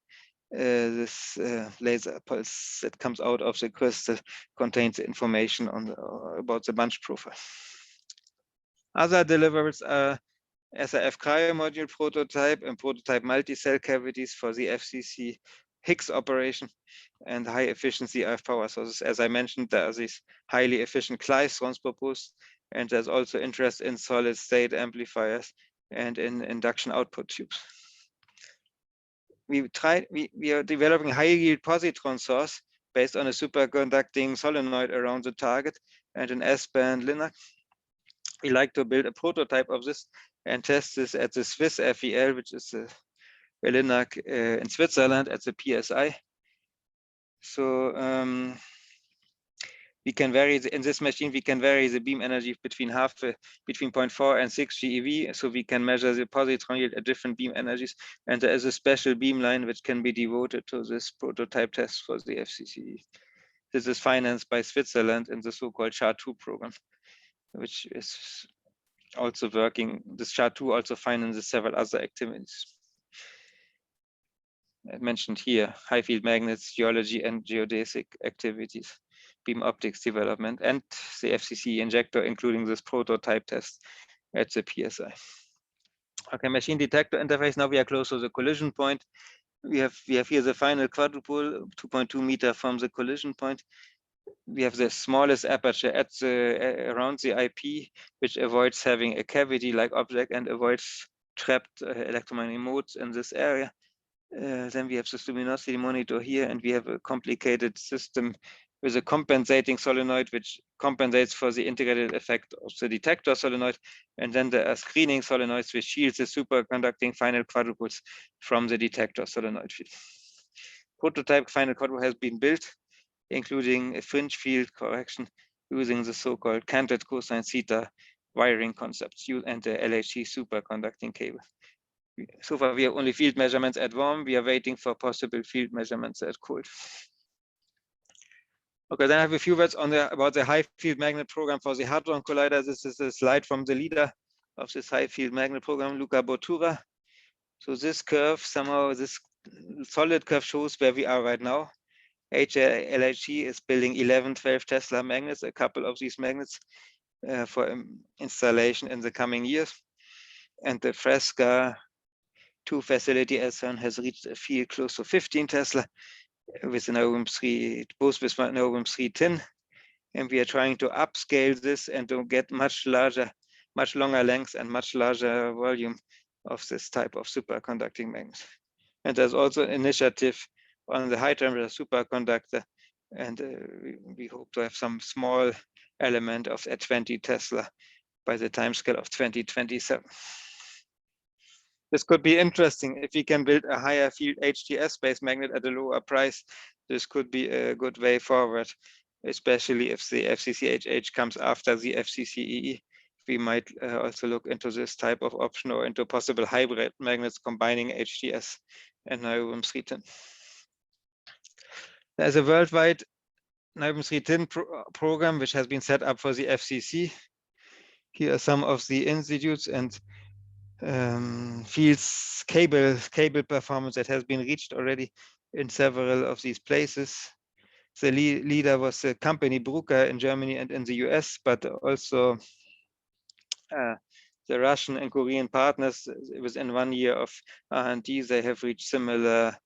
Speaker 3: this laser pulse that comes out of the crystal contains information on about the bunch profile. Other deliverables are SRF cryo module prototype and prototype multi-cell cavities for the FCC Higgs operation and high efficiency RF power sources. As I mentioned, there are these highly efficient klystrons proposed, and there's also interest in solid state amplifiers and in induction output tubes. We are developing high yield positron source based on a superconducting solenoid around the target and an S-band LINAC. We like to build a prototype of this and test this at the Swiss FEL, which is a LINAC in Switzerland at the PSI. So we can vary in this machine. We can vary the beam energy between 0.4 and 6 GeV. So we can measure the positron yield at different beam energies. And there is a special beam line which can be devoted to this prototype test for the FCC. This is financed by Switzerland in the so-called SHA-2 program, which is also working. This SHA-2 also finances several other activities. I mentioned here high field magnets, geology and geodesic activities, beam optics development, and the FCC injector, including this prototype test at the PSI. Okay, machine detector interface. Now we are close to the collision point. We have here the final quadrupole, 2.2 meters from the collision point. We have the smallest aperture at around the IP, which avoids having a cavity-like object and avoids trapped electromagnetic modes in this area. Then we have this luminosity monitor here, and we have a complicated system with a compensating solenoid, which compensates for the integrated effect of the detector solenoid. And then there are screening solenoids which shield the superconducting final quadrupoles from the detector solenoid field. Prototype final quadrupole has been built, including a fringe field correction using the so-called canted cosine theta wiring concepts and the LHC superconducting cable. So far, we have only field measurements at warm. We are waiting for possible field measurements at cold. Okay, then I have a few words on about the high field magnet program for the Hadron Collider. This is a slide from the leader of this high field magnet program, Luca Bottura. So this curve, somehow this solid curve shows where we are right now. LHC is building 11, 12 Tesla magnets, a couple of these magnets for installation in the coming years. And the Fresca 2 facility at CERN has reached a field close to 15 Tesla with an OM3, both with an OM3 tin. And we are trying to upscale this and to get much larger, much longer lengths and much larger volume of this type of superconducting magnets. And there's also an initiative on the high temperature superconductor. And we hope to have some small element of at 20 Tesla by the time scale of 2027. This could be interesting if we can build a higher field HTS-based magnet at a lower price. This could be a good way forward, especially if the FCC comes after the FCC. We might also look into this type of option or into possible hybrid magnets combining HTS and niobium-3 tin. There's a worldwide niobium-3 tin program which has been set up for the FCC. Here are some of the institutes and fields cable performance that has been reached already in several of these places. The leader was the company Bruker in Germany and in the US, but also the Russian and Korean partners. Within 1 year of R&D, they have reached similar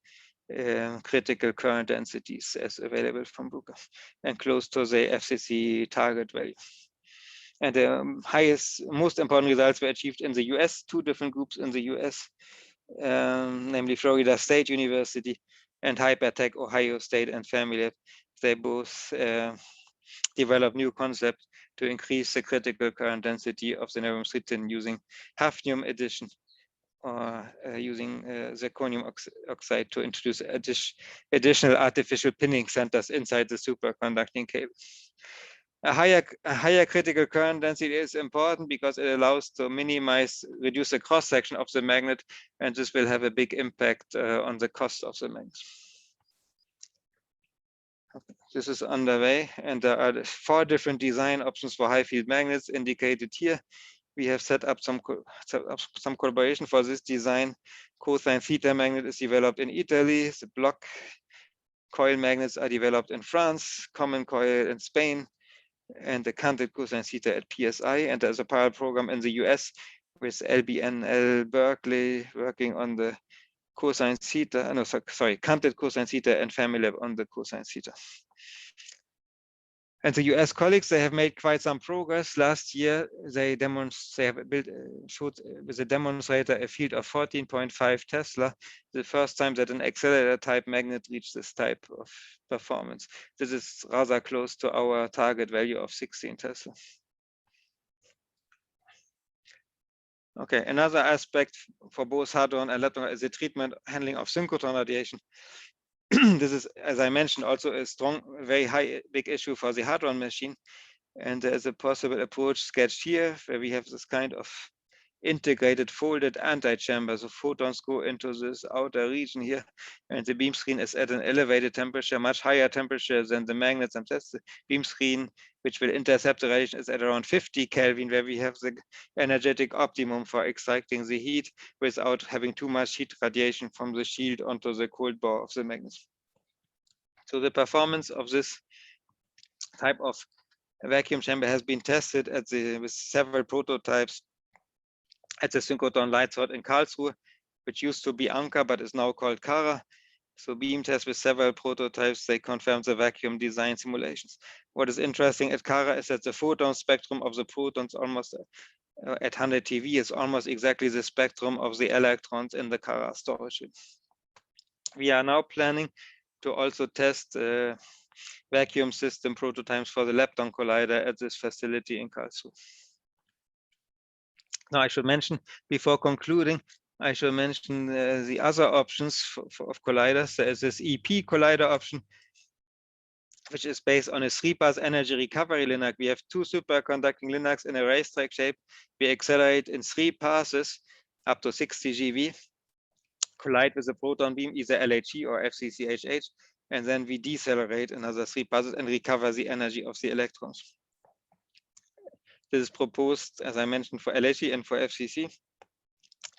Speaker 3: critical current densities as available from Bruker and close to the FCC target value. And the most important results were achieved in the US, 2 different groups in the US, namely Florida State University and Hypertech Ohio State and Family. They both developed new concepts to increase the critical current density of the niobium-3 tin using hafnium addition or using zirconium oxide to introduce additional artificial pinning centers inside the superconducting cable. A higher critical current density is important because it allows to reduce the cross section of the magnet, and this will have a big impact on the cost of the magnet. Okay. This is underway, and there are 4 different design options for high field magnets indicated here. We have set up some collaboration for this design. Cosine theta magnet is developed in Italy. The block coil magnets are developed in France, common coil in Spain, and the canted cosine theta at PSI. And there's a parallel program in the US with LBNL Berkeley working on the cosine theta, canted cosine theta and Family on the cosine theta. And the US colleagues, they have made quite some progress. Last year, they have showed with a demonstrator a field of 14.5 Tesla, the first time that an accelerator type magnet reached this type of performance. This is rather close to our target value of 16 Tesla. Okay, another aspect for both hadron and lepton is the treatment handling of synchrotron radiation. This is, as I mentioned, also a strong, very big issue for the hadron machine. And there's a possible approach sketched here where we have this kind of integrated folded antichamber. So photons go into this outer region here, and the beam screen is at an elevated temperature, much higher temperature than the magnets themselves. The beam screen, which will intercept the radiation, is at around 50 Kelvin, where we have the energetic optimum for extracting the heat without having too much heat radiation from the shield onto the cold bore of the magnet. So the performance of this type of vacuum chamber has been tested with several prototypes at the synchrotron light source in Karlsruhe, which used to be Anker, but is now called Kara. So beam tests with several prototypes, they confirmed the vacuum design simulations. What is interesting at Kara is that the photon spectrum of the protons almost at 100 TeV is almost exactly the spectrum of the electrons in the Kara storage. We are now planning to also test vacuum system prototypes for the Lepton Collider at this facility in Karlsruhe. Now, I should mention, before concluding, I should mention the other options of colliders. There is this EP collider option, which is based on a 3-pass energy recovery linac. We have 2 superconducting linacs in a racetrack shape. We accelerate in 3 passes up to 60 GeV, collide with a proton beam, either LHE or FCC-HH, and then we decelerate another 3 passes and recover the energy of the electrons. This is proposed, as I mentioned, for LHE and for FCC.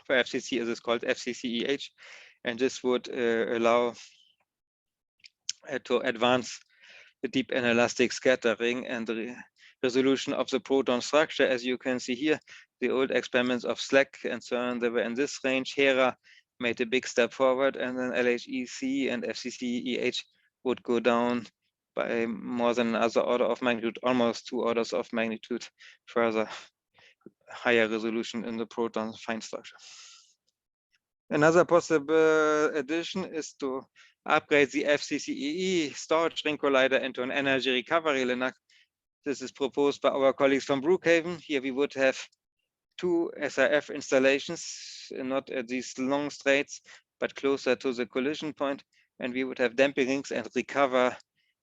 Speaker 3: For FCC, it is called FCC-EH, and this would allow to advance the deep inelastic scattering and the resolution of the proton structure. As you can see here, the old experiments of SLAC and CERN, they were in this range. HERA made a big step forward, and then LHEC and FCC-EH would go down by more than another order of magnitude, almost 2 orders of magnitude further higher resolution in the proton fine structure. Another possible addition is to upgrade the FCC-EE storage ring collider into an energy recovery linac. This is proposed by our colleagues from Brookhaven. Here we would have 2 SRF installations, not at these long straights, but closer to the collision point. And we would have damping rings and recover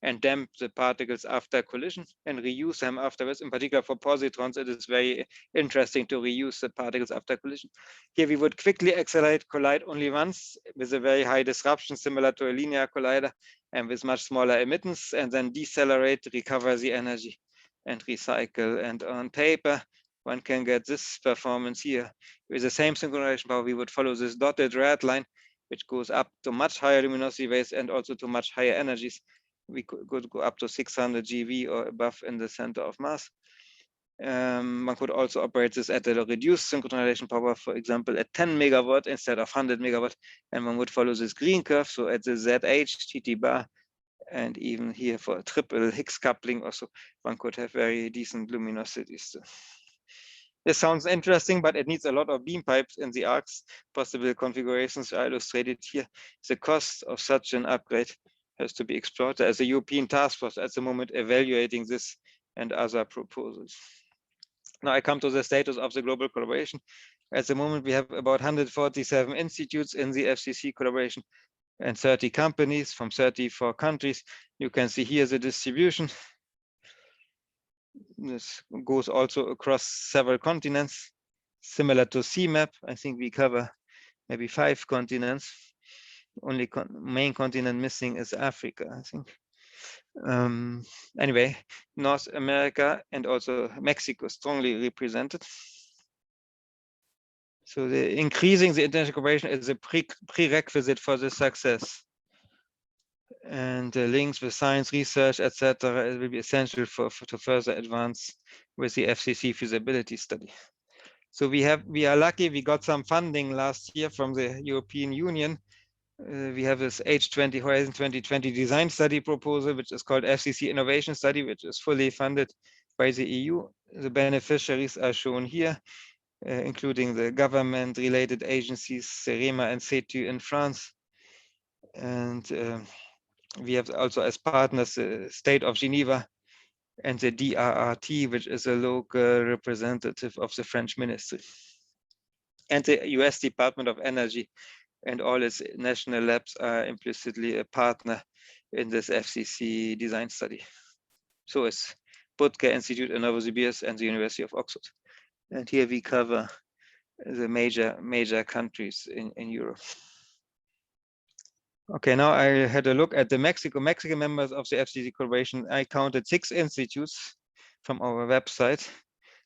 Speaker 3: and damp the particles after collision and reuse them afterwards. In particular for positrons, it is very interesting to reuse the particles after collision. Here we would quickly accelerate, collide only once with a very high disruption, similar to a linear collider, and with much smaller emittance, and then decelerate, recover the energy, and recycle. And on paper, one can get this performance here. With the same synchronization power, we would follow this dotted red line, which goes up to much higher luminosity waves and also to much higher energies. We could go up to 600 GeV or above in the center of mass. One could also operate this at a reduced synchronization power, for example, at 10 megawatt instead of 100 megawatt, and one would follow this green curve, so at the ZH, TT bar, and even here for a triple Higgs coupling also, one could have very decent luminosities. This sounds interesting, but it needs a lot of beam pipes in the arcs. Possible configurations are illustrated here. The cost of such an upgrade has to be explored. As a European task force at the moment evaluating this and other proposals. Now I come to the status of the global collaboration. At the moment, we have about 147 institutes in the FCC collaboration and 30 companies from 34 countries. You can see here the distribution. This goes also across several continents, similar to CMAP. I think we cover maybe 5 continents. Only main continent missing is Africa, I think. Anyway, North America and also Mexico strongly represented. So increasing the international cooperation is a prerequisite for the success. And the links with science research, etc., will be essential to further advance with the FCC feasibility study. So we are lucky we got some funding last year from the European Union. We have this H20 Horizon 2020 design study proposal, which is called FCC Innovation Study, which is fully funded by the EU. The beneficiaries are shown here, including the government-related agencies, CEREMA and CETU in France. And we have also as partners the State of Geneva and the DRRT, which is a local representative of the French ministry. And the US Department of Energy and all its national labs are implicitly a partner in this FCC design study. So is Butke Institute in Novosibirsk and the University of Oxford. And here we cover the major countries in Europe. Okay, now I had a look at the Mexican members of the FCC collaboration. I counted 6 institutes from our website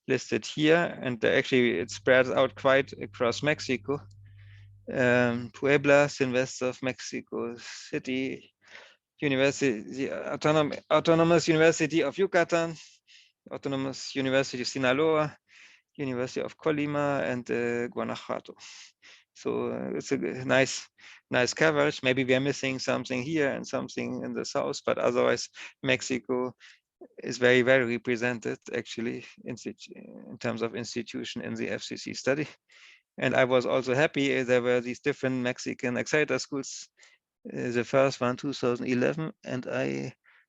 Speaker 3: listed here, and actually it spreads out quite across Mexico. Puebla, Invest of Mexico City, University, Autonomous University of Yucatan, Autonomous University of Sinaloa, University of Colima, and Guanajuato. So it's a nice coverage. Maybe we are missing something here and something in the south, but otherwise Mexico is very represented actually in terms of institution in the FCC study. And I was also happy there were these different Mexican accelerator schools. The first one, 2011, and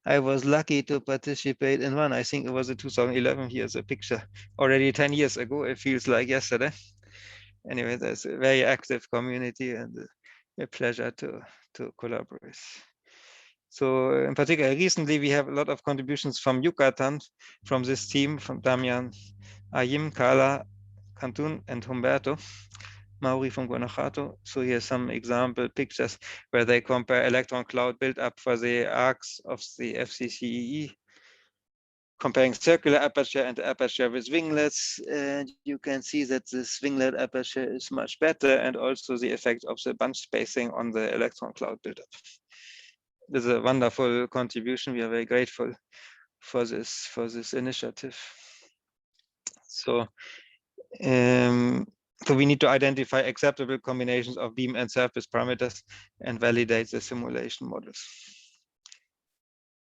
Speaker 3: I was lucky to participate in one. I think it was in 2011. Here's a picture already 10 years ago. It feels like yesterday. Anyway, there's a very active community and a pleasure to collaborate. So in particular, recently we have a lot of contributions from Yucatan, from this team, from Damian, Ayim, Carla, Cantun, and Humberto, Mauri from Guanajuato. So here's some example pictures where they compare electron cloud buildup for the arcs of the FCCE, comparing circular aperture and aperture with winglets. And you can see that this winglet aperture is much better, and also the effect of the bunch spacing on the electron cloud buildup. This is a wonderful contribution. We are very grateful for this initiative. So we need to identify acceptable combinations of beam and surface parameters and validate the simulation models.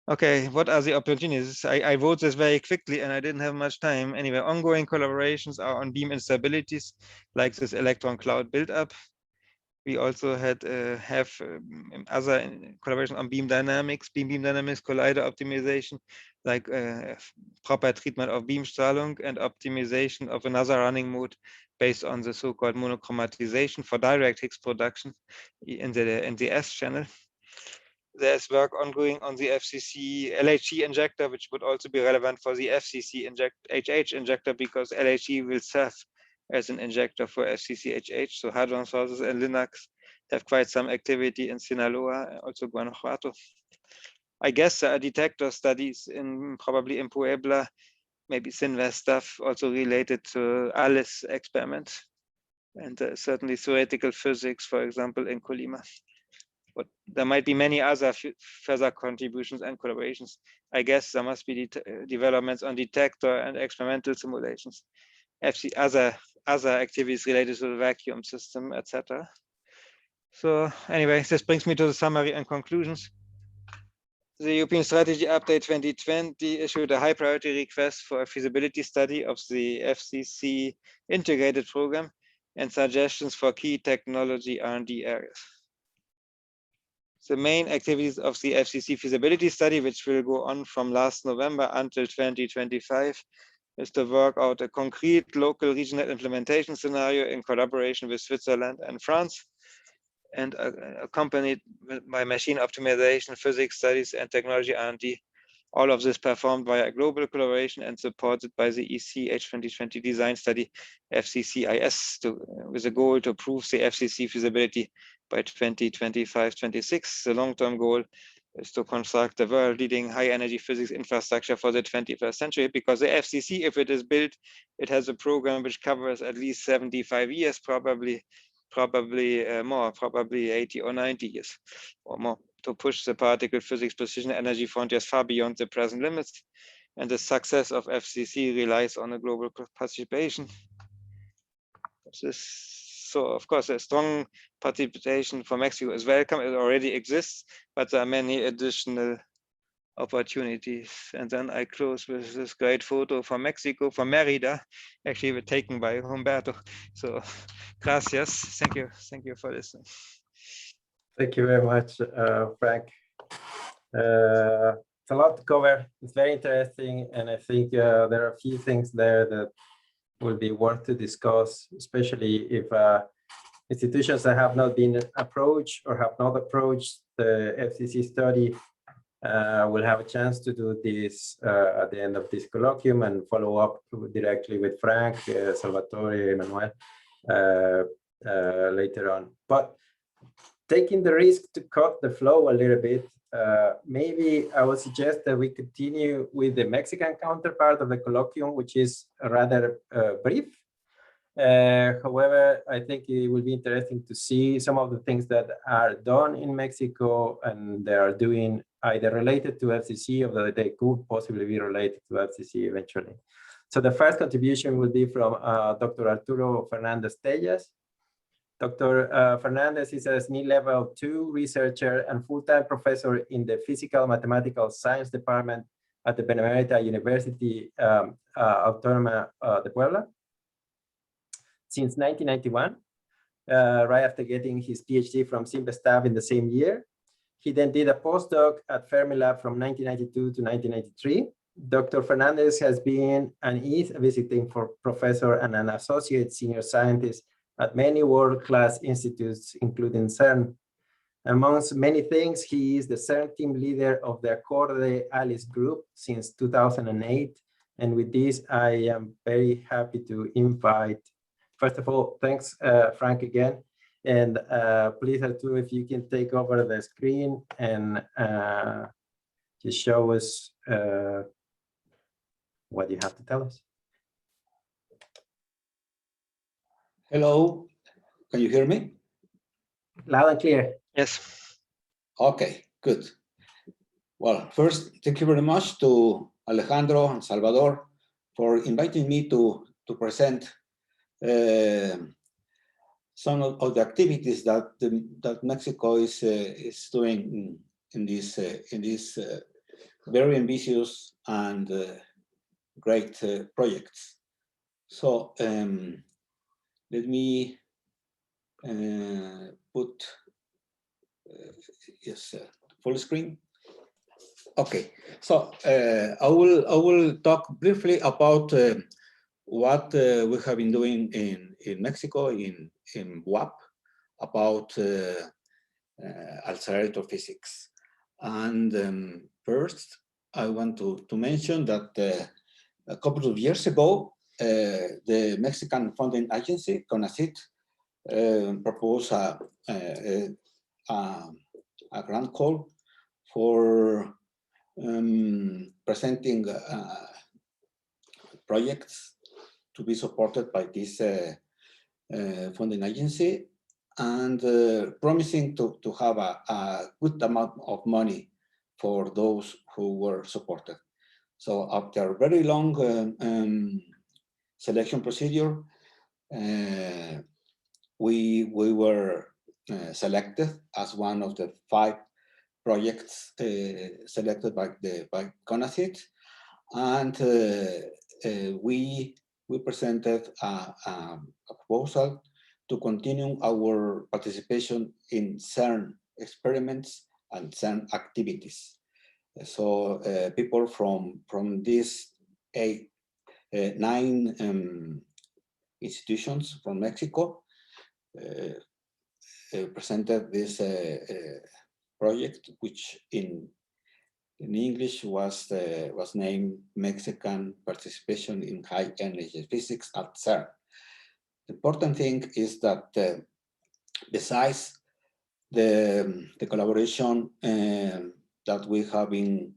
Speaker 3: Okay, what are the opportunities? I wrote this very quickly and I didn't have much time. Anyway, ongoing collaborations are on beam instabilities, like this electron cloud buildup. We also have other collaboration on beam dynamics, beam dynamics, collider optimization, like proper treatment of beam Strahlung and optimization of another running mode based on the so-called monochromatization for direct Higgs production in the S channel. There's work ongoing on the FCC LHC injector, which would also be relevant for the FCC HH injector, because LHC will serve as an injector for FCC HH. So hadron sources and Linux have quite some activity in Sinaloa, also Guanajuato. I guess there are detector studies probably in Puebla, maybe Sinvest stuff also related to Alice experiment, and certainly theoretical physics, for example, in Colima. But there might be many other further contributions and collaborations. I guess there must be developments on detector and experimental simulations, other activities related to the vacuum system, etc. So anyway, this brings me to the summary and conclusions. The European Strategy Update 2020 issued a high priority request for a feasibility study of the FCC integrated program and suggestions for key technology R&D areas. The main activities of the FCC feasibility study, which will go on from last November until 2025, is to work out a concrete local regional implementation scenario in collaboration with Switzerland and France, and accompanied by machine optimization, physics studies, and technology R&D. All of this performed via global collaboration and supported by the ECH 2020 design study FCCIS, with a goal to prove the FCC feasibility by 2025-26. The long-term goal is to construct the world-leading high-energy physics infrastructure for the 21st century, because the FCC, if it is built, it has a program which covers at least 75 years, probably more, probably 80 or 90 years or more, to push the particle physics precision energy frontiers far beyond the present limits. And the success of FCC relies on a global participation. So of course, a strong participation for Mexico is welcome. It already exists, but there are many additional opportunities. And then I close with this great photo from Mexico, from Merida, actually taken by Humberto. So gracias. Thank you for listening.
Speaker 1: Thank you very much, Frank. It's a lot to cover. It's very interesting, and I think there are a few things there that will be worth to discuss, especially if institutions that have not been approached or have not approached the FCC study will have a chance to do this at the end of this colloquium and follow up directly with Frank, Salvatore, Emmanuel later on. But taking the risk to cut the flow a little bit, maybe I would suggest that we continue with the Mexican counterpart of the colloquium, which is rather brief. However, I think it will be interesting to see some of the things that are done in Mexico and they are doing either related to FCC or that they could possibly be related to FCC eventually. So the first contribution will be from Dr. Arturo Fernandez Tellas. Dr. Fernandez is a SNI Level 2 researcher and full-time professor in the Physical Mathematical Science Department at the Benemérita University Autónoma de Puebla since 1991, right after getting his PhD from Simvestab in the same year. He then did a postdoc at Fermilab from 1992 to 1993. Dr. Fernandez has been and is a visiting professor and an associate senior scientist at many world-class institutes, including CERN, Amongst many things, he is the CERN team leader of the Acorde Alice group since 2008. And with this, I am very happy to invite, first of all, thanks, Frank, again. And please, Arturo, if you can take over the screen and just show us what you have to tell us.
Speaker 4: Hello, can you hear me?
Speaker 1: Loud and clear.
Speaker 3: Yes.
Speaker 4: Okay, good. Well, first, thank you very much to Alejandro and Salvador for inviting me to present some of the activities that Mexico is doing in this very ambitious and great projects. So let me put yes, full screen. Okay, so I will talk briefly about what we have been doing in Mexico in WAP about accelerator physics. And first, I want to mention that a couple of years ago, the Mexican funding agency, CONACYT, proposed a grant call for presenting projects to be supported by this funding agency, and promising to have a good amount of money for those who were supported. So after a very long selection procedure, we were selected as one of the 5 projects selected by CONACYT, and we presented a proposal to continue our participation in CERN experiments and CERN activities. So people from these 9 institutions from Mexico presented this project, which in English was named Mexican Participation in High Energy Physics at CERN. The important thing is that besides the collaboration that we have been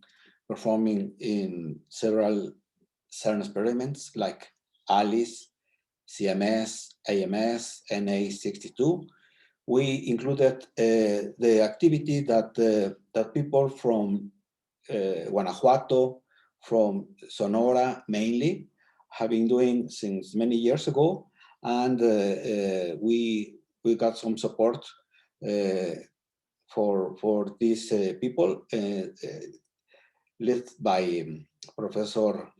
Speaker 4: performing in several CERN experiments like ALICE, CMS, AMS, NA62, we included the activity that people from Guanajuato, from Sonora mainly, have been doing since many years ago, and we got some support for these people, led by Professor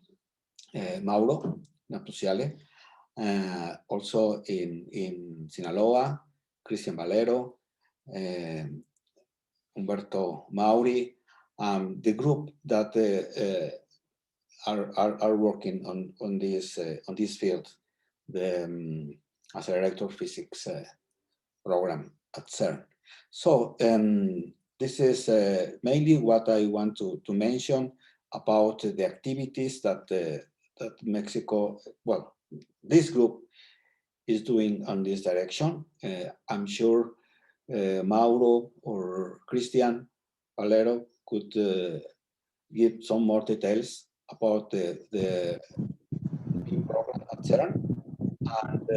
Speaker 4: Mauro Natuciale, also in Sinaloa, Christian Valero, Humberto Mauri, the group that are working on this field, the accelerator physics program at CERN. So this is mainly what I want to mention about the activities that Mexico, well, this group is doing on this direction. I'm sure Mauro or Christian Valero could give some more details about the program at CERN. And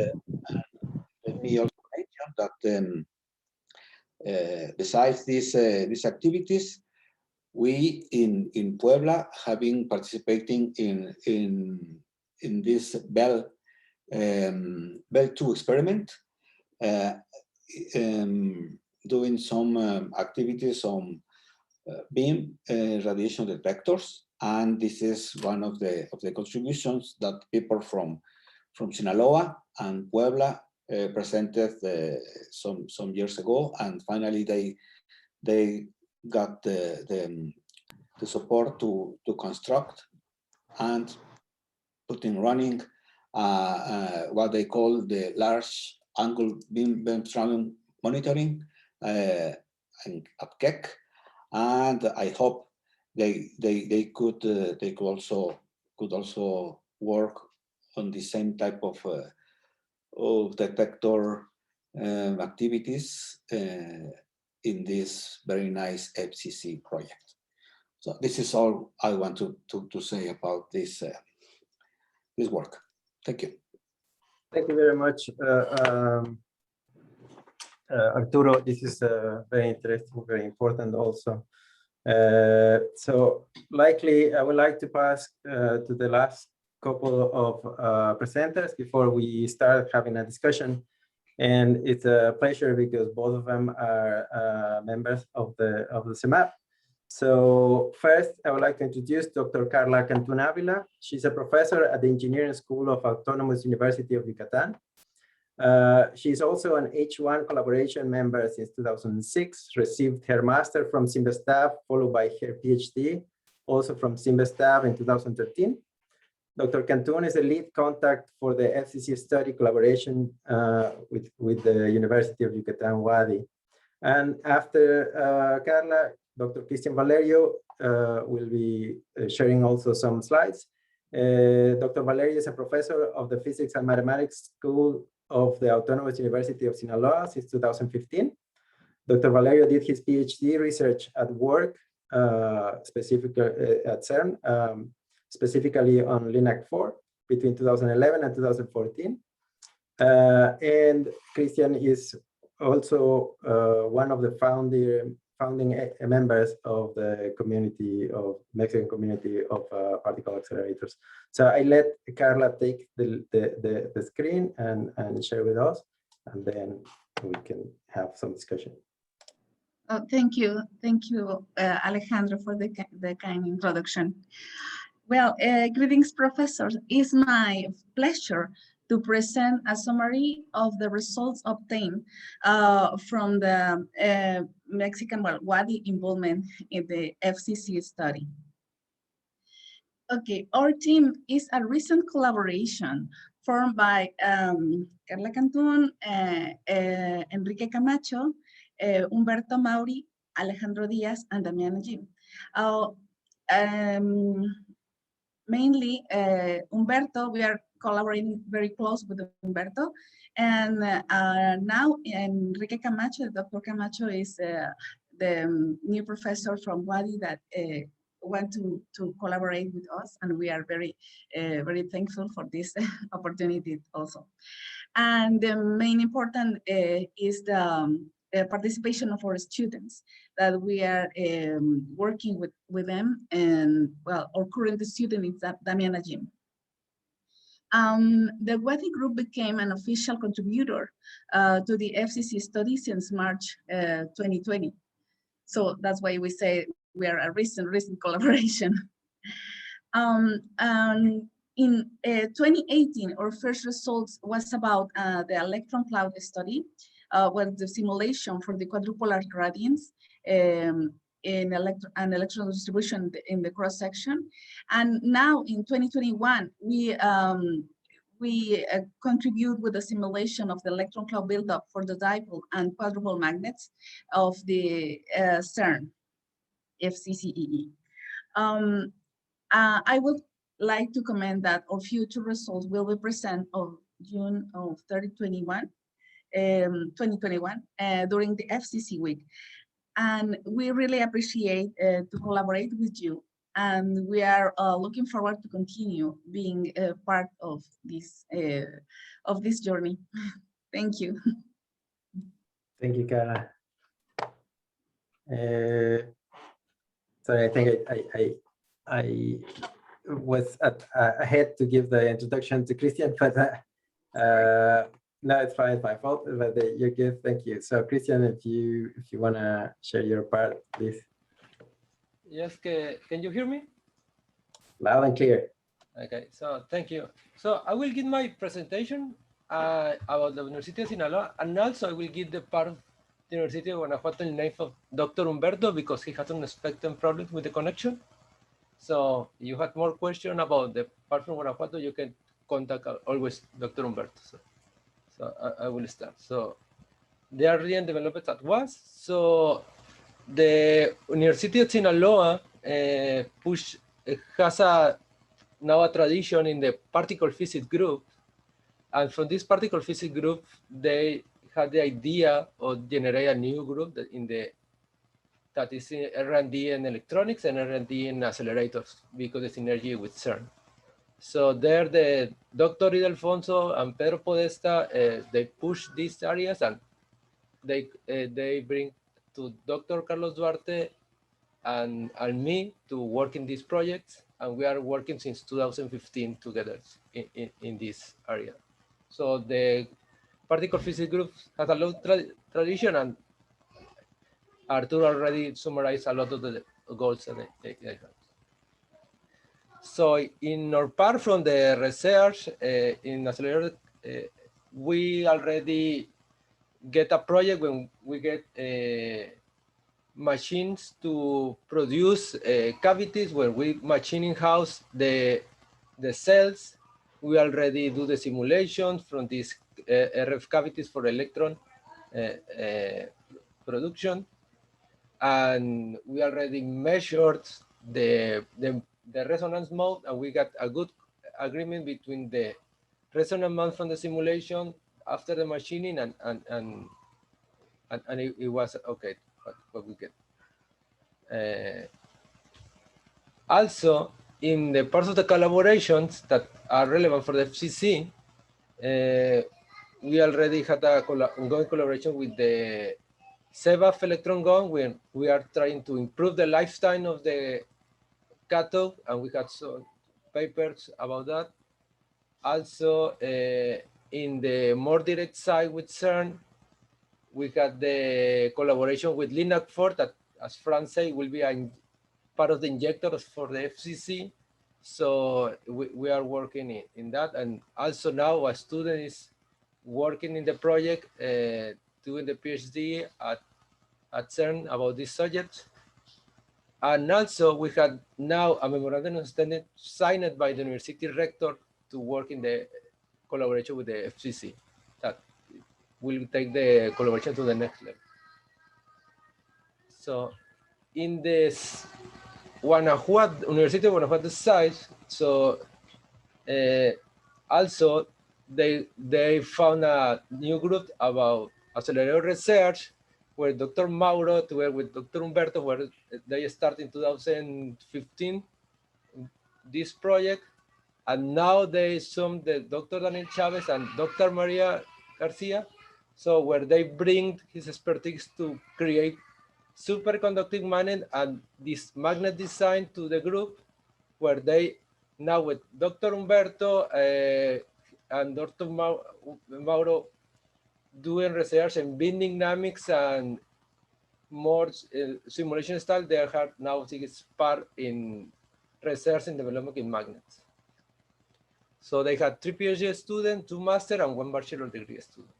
Speaker 4: let me also mention that besides these activities, we in Puebla have been participating in this Bell 2 experiment, doing some activities on beam radiation detectors, and this is one of the contributions that people from Sinaloa and Puebla presented some years ago, and finally they got the support to construct and put in running what they call the large angle beam spectrum monitoring APKEC, and I hope they could also work on the same type of detector activities in this very nice FCC project. So this is all I want to say about this this work. Thank you.
Speaker 1: Thank you very much, Arturo. This is very interesting, very important also. So likely I would like to pass to the last couple of presenters before we start having a discussion. And it's a pleasure because both of them are members of the CMAP. So first, I would like to introduce Dr. Carla Cantun Avila. She's a professor at the Engineering School of Autonomous University of Yucatan. She's also an H1 collaboration member since 2006, received her master from CIMBESTAF, followed by her PhD, also from CIMBESTAF in 2013. Dr. Cantun is a lead contact for the FCC study collaboration with the University of Yucatan, Wadi. And after Carla, Dr. Christian Valerio will be sharing also some slides. Dr. Valerio is a professor of the Physics and Mathematics School of the Autonomous University of Sinaloa since 2015. Dr. Valerio did his PhD research at work, specifically at CERN, specifically on LINAC 4 between 2011 and 2014. And Christian is also one of the founding members of the community of Mexican community of particle accelerators. So I let Carla take the screen and share with us, and then we can have some discussion.
Speaker 5: Oh, thank you, Alejandro, for the kind introduction. Well, greetings, professors. It's my pleasure to present a summary of the results obtained from the Mexican Wadi involvement in the FCC study. Okay, our team is a recent collaboration formed by Carla Cantun, Enrique Camacho, Humberto Mauri, Alejandro Diaz, and Damiana Jim. Mainly Humberto, we are collaborating very close with Humberto, and now Enrique Camacho, Dr. Camacho is the new professor from Wadi that want to collaborate with us, and we are very thankful for this opportunity also. And the main important is the participation of our students, that we are working with them, and well, our current student is Damiana Jim. The Wadi group became an official contributor to the FCC study since March 2020. So that's why we say we are a recent collaboration. In 2018, our first results was about the electron cloud study, with the simulation for the quadrupolar gradients in electron distribution in the cross section. And now in 2021, we contribute with the simulation of the electron cloud buildup for the dipole and quadrupole magnets of the CERN FCCEE. I would like to comment that our future results will be present on June of 2021 during the FCC week. And we really appreciate to collaborate with you. And we are looking forward to continue being a part of this journey. Thank you.
Speaker 1: Thank you, Carla. Sorry, I think I was ahead to give the introduction to Christian, but no, it's fine, it's my fault. But you're good, thank you. So, Christian, if you wanna share your part, please.
Speaker 6: Yes, can you hear me?
Speaker 1: Loud and clear.
Speaker 6: Okay, so thank you. So I will give my presentation about the University of Sinaloa, and also I will give the part of the University of Guanajuato in the name of Dr. Humberto, because he has an unexpected problem with the connection. So if you have more questions about the part from Guanajuato, you can contact always Dr. Humberto. So I will start. So they are being developed at once. So the University of Sinaloa has now a tradition in the particle physics group. And from this particle physics group, they had the idea of generate a new group that is R&D in electronics and R&D in accelerators because of synergy with CERN. So there, the Dr. Ildefonso and Pedro Podesta, they push these areas, and they bring to Dr. Carlos Duarte and me to work in these projects, and we are working since 2015 together in this area. So the particle physics group has a long tradition, and Arturo already summarized a lot of the goals that they have. So in our part from the research in accelerator, we already get a project when we get machines to produce cavities where we machine in-house the cells. We already do the simulations from these RF cavities for electron production. And we already measured the resonance mode, and we got a good agreement between the resonance mode from the simulation after the machining, and it was okay what we get. Also, in the parts of the collaborations that are relevant for the FCC, we already had a ongoing collaboration with the CEBAF electron gun, when we are trying to improve the lifetime of the cathode, and we had some papers about that. Also, in the more direct side with CERN, we had the collaboration with LINAC4 that, as Franz said, will be part of the injectors for the FCC. So we are working in that. And also now a student is working in the project, doing the PhD at CERN about this subject. And also we had now a memorandum of understanding signed by the university rector to work in the collaboration with the FCC. That will take the collaboration to the next level. So in this University of Guanajuato site, so also they found a new group about accelerator research, where Dr. Mauro, together with Dr. Humberto, where they started in 2015 this project, and now they summed the Dr. Daniel Chavez and Dr. Maria Garcia, so where they bring his expertise to create superconducting magnet and this magnet design to the group, where they now with Dr. Humberto and Dr. Mauro doing research in binding dynamics and more simulation style. They have now taken part in research and development in magnets. So they had 3 PhD students, 2 master, and 1 bachelor degree students.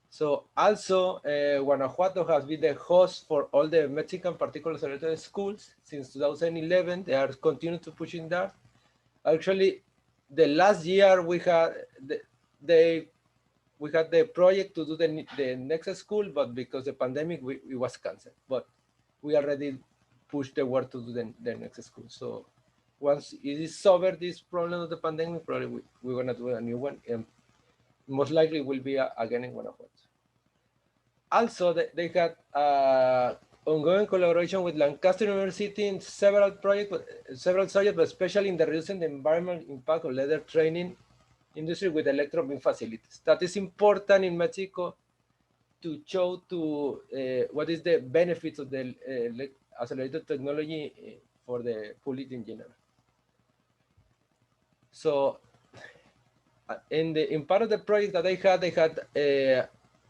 Speaker 6: So also, Guanajuato has been the host for all the Mexican Particle Accelerator schools since 2011. They are continuing to push in that. Actually, the last year we had the project to do the next school, but because of the pandemic, it was canceled. But we already pushed the work to do the next school. So once it is over this problem of the pandemic, probably we're gonna do a new one, and most likely will be again in Guanajuato. Also, they had ongoing collaboration with Lancaster University in several projects, several subjects, but especially in the reducing the environmental impact of leather training industry with electron beam facilities. That is important in Mexico to show to what is the benefits of the accelerator technology for the public in general. So in part of the project that they had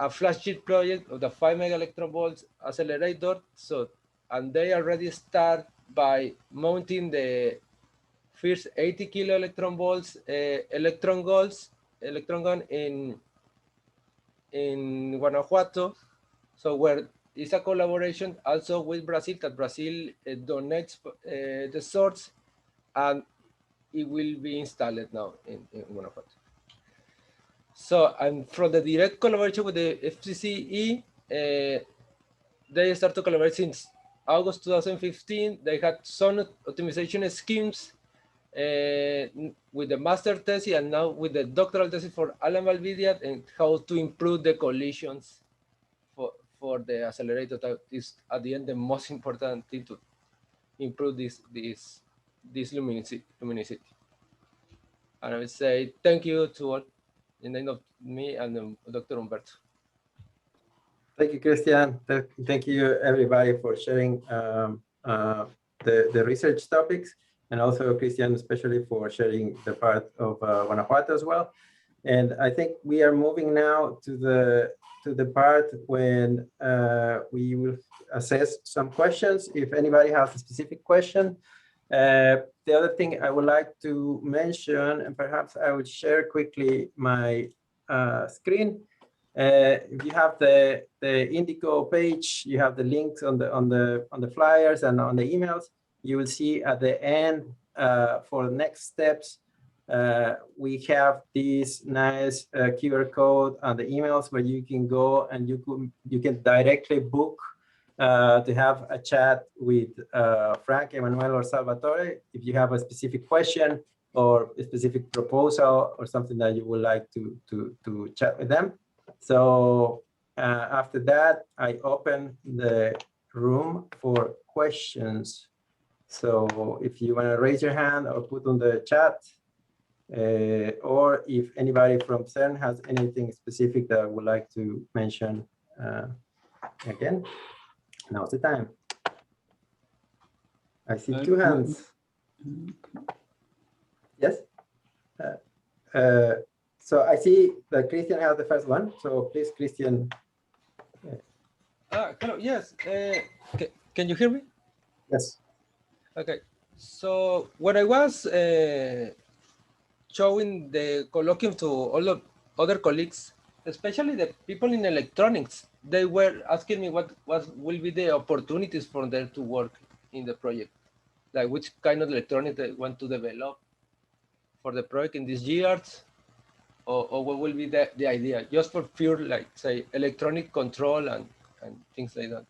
Speaker 6: a flash chip project of the 5 mega electron volts accelerator. So, and they already start by mounting the first 80 kilo electron volts electron gun in Guanajuato. So where is a collaboration also with Brazil, that Brazil donates the source, and it will be installed now in Guanajuato. So, and from the direct collaboration with the FCCE, they start to collaborate since August 2015, they had some optimization schemes with the master thesis and now with the doctoral thesis for Alan Valvidia and how to improve the collisions for the accelerator. That is at the end the most important thing to improve this luminosity. And I would say thank you to all in the name of me and Dr. Humberto.
Speaker 1: Thank you, Christian. Thank you, everybody, for sharing the research topics, and also Christian, especially for sharing the part of Guanajuato as well. And I think we are moving now to the part when we will assess some questions. If anybody has a specific question. The other thing I would like to mention, and perhaps I would share quickly my screen. If you have the Indico page, you have the links on the flyers and on the emails. You will see at the end for the next steps, we have this nice QR code on the emails where you can go and you can directly book to have a chat with Frank, Emmanuel, or Salvatore if you have a specific question or a specific proposal or something that you would like to chat with them. So after that, I open the room for questions. So if you want to raise your hand or put on the chat, or if anybody from CERN has anything specific that I would like to mention, again, now's the time. I see two hands. Yes? So I see that Christian has the first one. So please, Christian.
Speaker 6: Hello, yes. Can you hear me?
Speaker 1: Yes.
Speaker 6: Okay. So when I was showing the colloquium to all the other colleagues, especially the people in electronics, they were asking me what will be the opportunities for them to work in the project, like which kind of electronics they want to develop for the project in these years, or what will be the idea, just for pure, like, say, electronic control and things like that.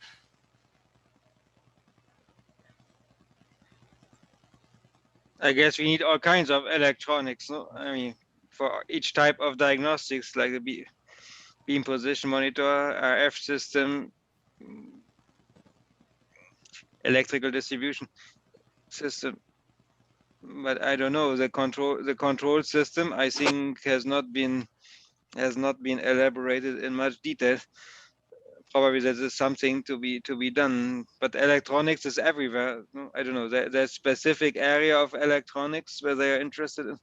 Speaker 3: I guess we need all kinds of electronics, no? I mean, for each type of diagnostics, like the beam position monitor, RF system, electrical distribution system. But I don't know, the control system, I think, has not been elaborated in much detail. Probably that is something to be done, but electronics is everywhere. I don't know, there's specific area of electronics where they are interested in.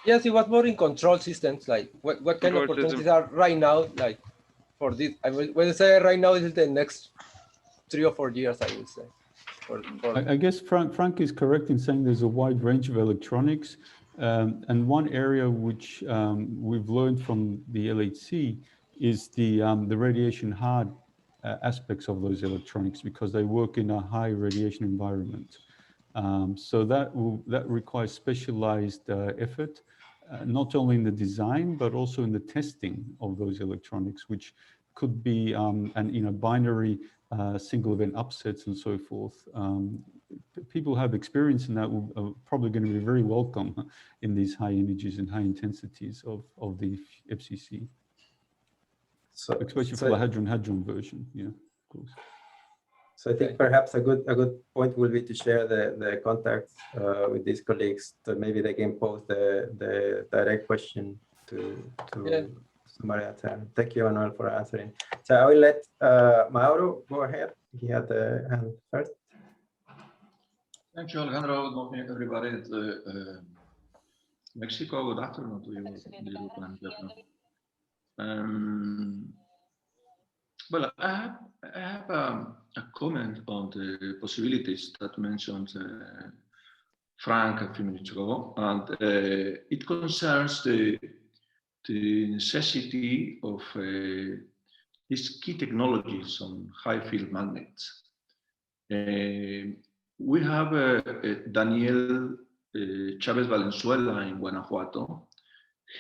Speaker 6: Yes, it was more in control systems, like what kind of opportunities are right now, like for this. I will say right now is the next 3 or 4 years, I would say.
Speaker 7: I guess Frank is correct in saying there's a wide range of electronics, and one area which we've learned from the LHC is the radiation hard aspects of those electronics, because they work in a high radiation environment. So that requires specialized effort, not only in the design, but also in the testing of those electronics, which could be binary single event upsets and so forth. People who have experience in that are probably going to be very welcome in these high energies and high intensities of the FCC. So, especially for the hadron version, yeah, of course.
Speaker 1: So I think perhaps a good point will be to share the contacts with these colleagues, so maybe they can pose the direct question to somebody at CERN. Thank you, Manuel, for answering. So I will let Mauro go ahead. He had the hand first.
Speaker 8: Thank you, Alejandro. Good morning, everybody. It's Mexico. Good afternoon to you. Well, I have a comment on the possibilities that mentioned Frank a few minutes ago, and it concerns the necessity of these key technologies on high field magnets. We have Daniel Chavez Valenzuela in Guanajuato.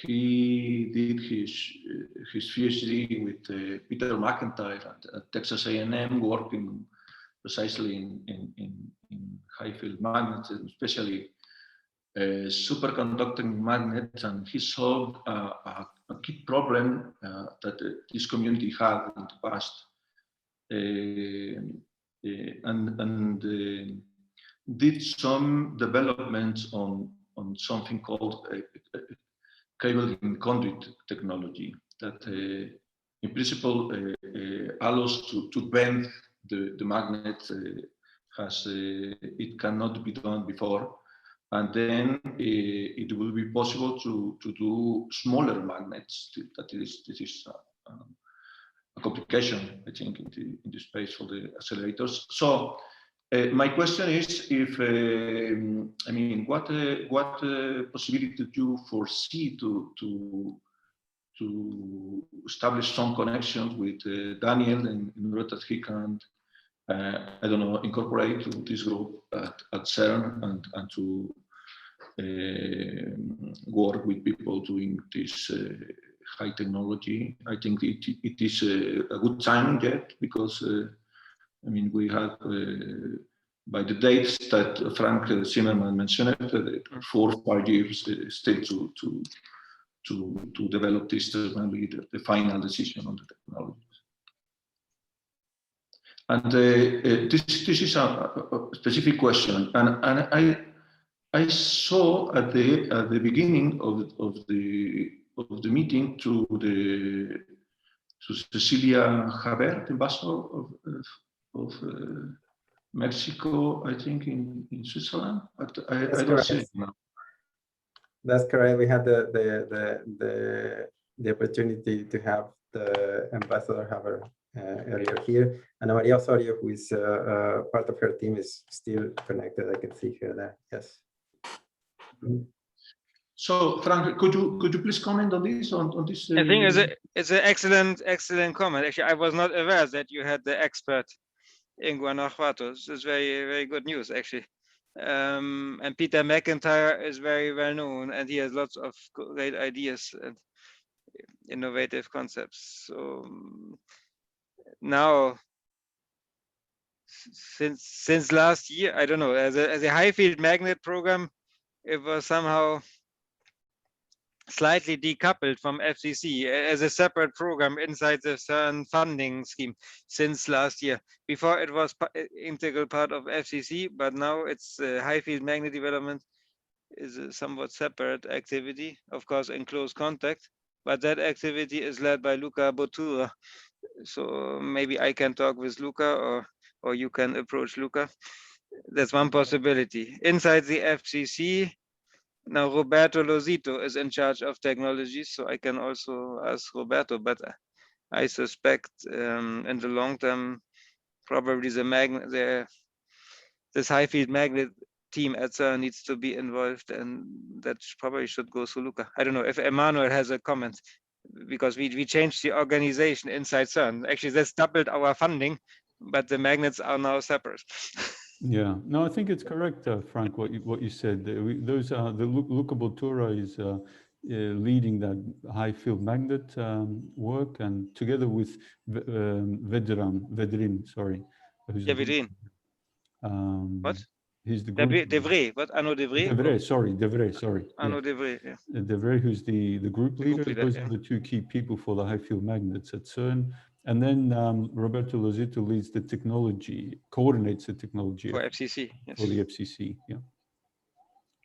Speaker 8: he did his PhD with Peter McIntyre at Texas A&M, working precisely in high-field magnets, especially superconducting magnets, and he solved a key problem that this community had in the past, and did some developments on something called cable in conduit technology that in principle allows to bend the magnet as it cannot be done before, and then it will be possible to do smaller magnets. This is a complication, I think, in the space for the accelerators. So my question is, if I mean, what possibility do you foresee to establish some connections with Daniel in order that he can, I don't know, incorporate to this group at CERN and to work with people doing this high technology? I think it is a good time yet, because I mean, we have, by the dates that Frank Zimmerman mentioned, 4 or 5 years still to develop this technology, the final decision on the technology. And this is a specific question, and I saw at the beginning of the meeting to Cecilia Javier, the ambassador of Mexico, I think in Switzerland, but I don't see it now.
Speaker 1: That's correct. We had the opportunity to have the ambassador Javier earlier here, and Maria Osorio, who is part of her team, is still connected. I can see her there. Yes.
Speaker 8: So, Frank, could you please comment on this? On this?
Speaker 3: I think it's an excellent comment. Actually, I was not aware that you had the expert in Guanajuato. This is very good news, actually. And Peter McIntyre is very well known, and he has lots of great ideas and innovative concepts. So now, since last year, I don't know, as a high field magnet program, it was somehow slightly decoupled from FCC as a separate program inside the CERN funding scheme since last year. Before it was integral part of FCC, but now it's high field magnet development is a somewhat separate activity, of course in close contact, but that activity is led by Luca Bottura. So maybe I can talk with Luca, or you can approach Luca. That's one possibility. Inside the FCC, now Roberto Lozito is in charge of technologies, so I can also ask Roberto, but I suspect in the long term, probably this high field magnet team at CERN needs to be involved, and that probably should go through Luca. I don't know if Emmanuel has a comment, because we changed the organization inside CERN. Actually, that's doubled our funding, but the magnets are now separate.
Speaker 7: Yeah, no, I think it's correct, Frank, what you said. Those are the Luca Bottura is leading that high field magnet work, and together with Vedrin, sorry.
Speaker 3: Vedrin. What?
Speaker 7: He's the group.
Speaker 3: Devray. What? Arnaud Devray?
Speaker 7: Devray, sorry.
Speaker 3: Arnaud Devray, yeah.
Speaker 7: Devray, who's the group leader. Those
Speaker 3: yeah.
Speaker 7: are the 2 key people for the high field magnets at CERN. And then Roberto Lozito leads the technology, coordinates the technology
Speaker 3: for FCC. Yes.
Speaker 7: For the FCC, yeah.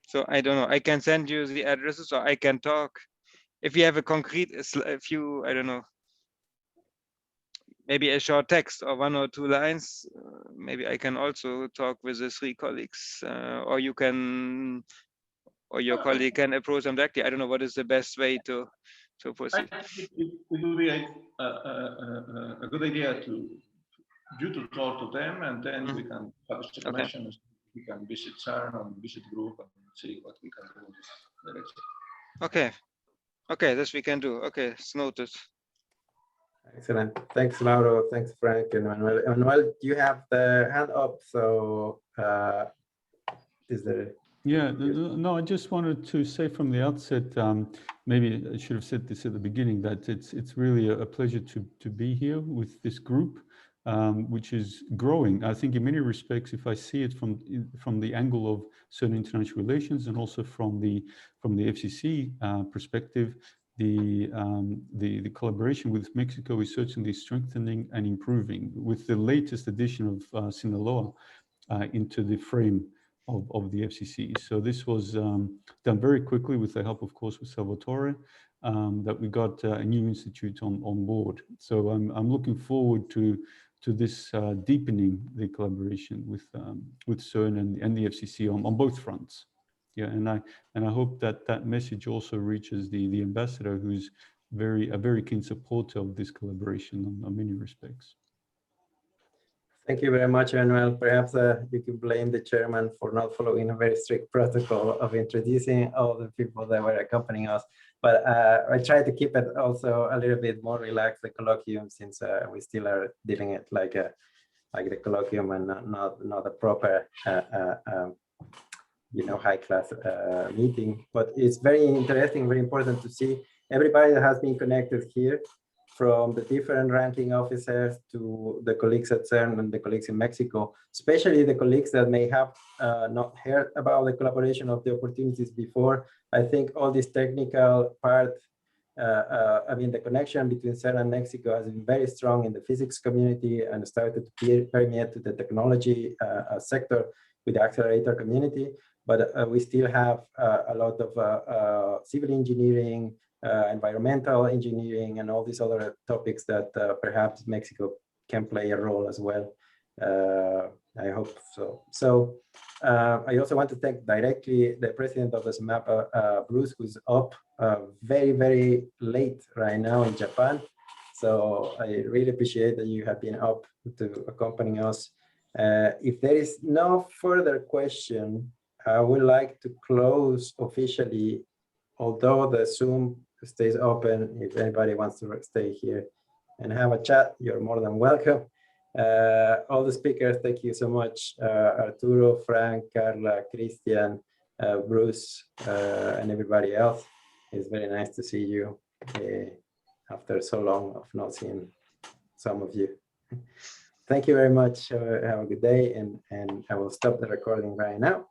Speaker 3: So I don't know. I can send you the addresses, or I can talk. If you have a concrete, a few, I don't know, maybe a short text or 1 or 2 lines, maybe I can also talk with the 3 colleagues, or you can, or your colleague can approach them directly. I don't know what is the best way to proceed.
Speaker 8: I think it would be a good idea to talk to them, and then we can have a connection. Okay. We can visit CERN and visit group and see what we can do in this direction.
Speaker 3: Okay, this we can do. Okay, it's noted.
Speaker 1: Excellent. Thanks, Lauro. Thanks, Frank and Manuel. Manuel, you have the hand up, so is there?
Speaker 7: Yeah, no, I just wanted to say from the outset, maybe I should have said this at the beginning, that it's really a pleasure to be here with this group, which is growing. I think in many respects, if I see it from the angle of certain international relations and also from the FCC perspective, the collaboration with Mexico is certainly strengthening and improving with the latest addition of Sinaloa into the frame of the FCC. So this was done very quickly with the help, of course, with Salvatore, that we got a new institute on board. So I'm looking forward to this deepening the collaboration with CERN and the FCC on both fronts. Yeah, and I hope that message also reaches the ambassador, who's a very keen supporter of this collaboration on many respects.
Speaker 1: Thank you very much, Manuel. Perhaps you can blame the chairman for not following a very strict protocol of introducing all the people that were accompanying us. But I tried to keep it also a little bit more relaxed, the colloquium, since we still are dealing it like the colloquium and not a proper, high-class meeting. But it's very interesting, very important to see everybody that has been connected here, from the different ranking officers to the colleagues at CERN and the colleagues in Mexico, especially the colleagues that may have not heard about the collaboration of the opportunities before. I think all this technical part, the connection between CERN and Mexico has been very strong in the physics community and started to permeate to the technology sector with the accelerator community. But we still have a lot of civil engineering, environmental engineering, and all these other topics that perhaps Mexico can play a role as well. I hope so. So I also want to thank directly the president of the CMAP, Bruce, who's up very, very late right now in Japan. So I really appreciate that you have been up to accompany us. If there is no further question, I would like to close officially, although the Zoom stays open. If anybody wants to stay here and have a chat, you're more than welcome. All the speakers, thank you so much. Arturo, Frank, Carla, Christian, Bruce, and everybody else. It's very nice to see you after so long of not seeing some of you. Thank you very much. Have a good day, and I will stop the recording right now.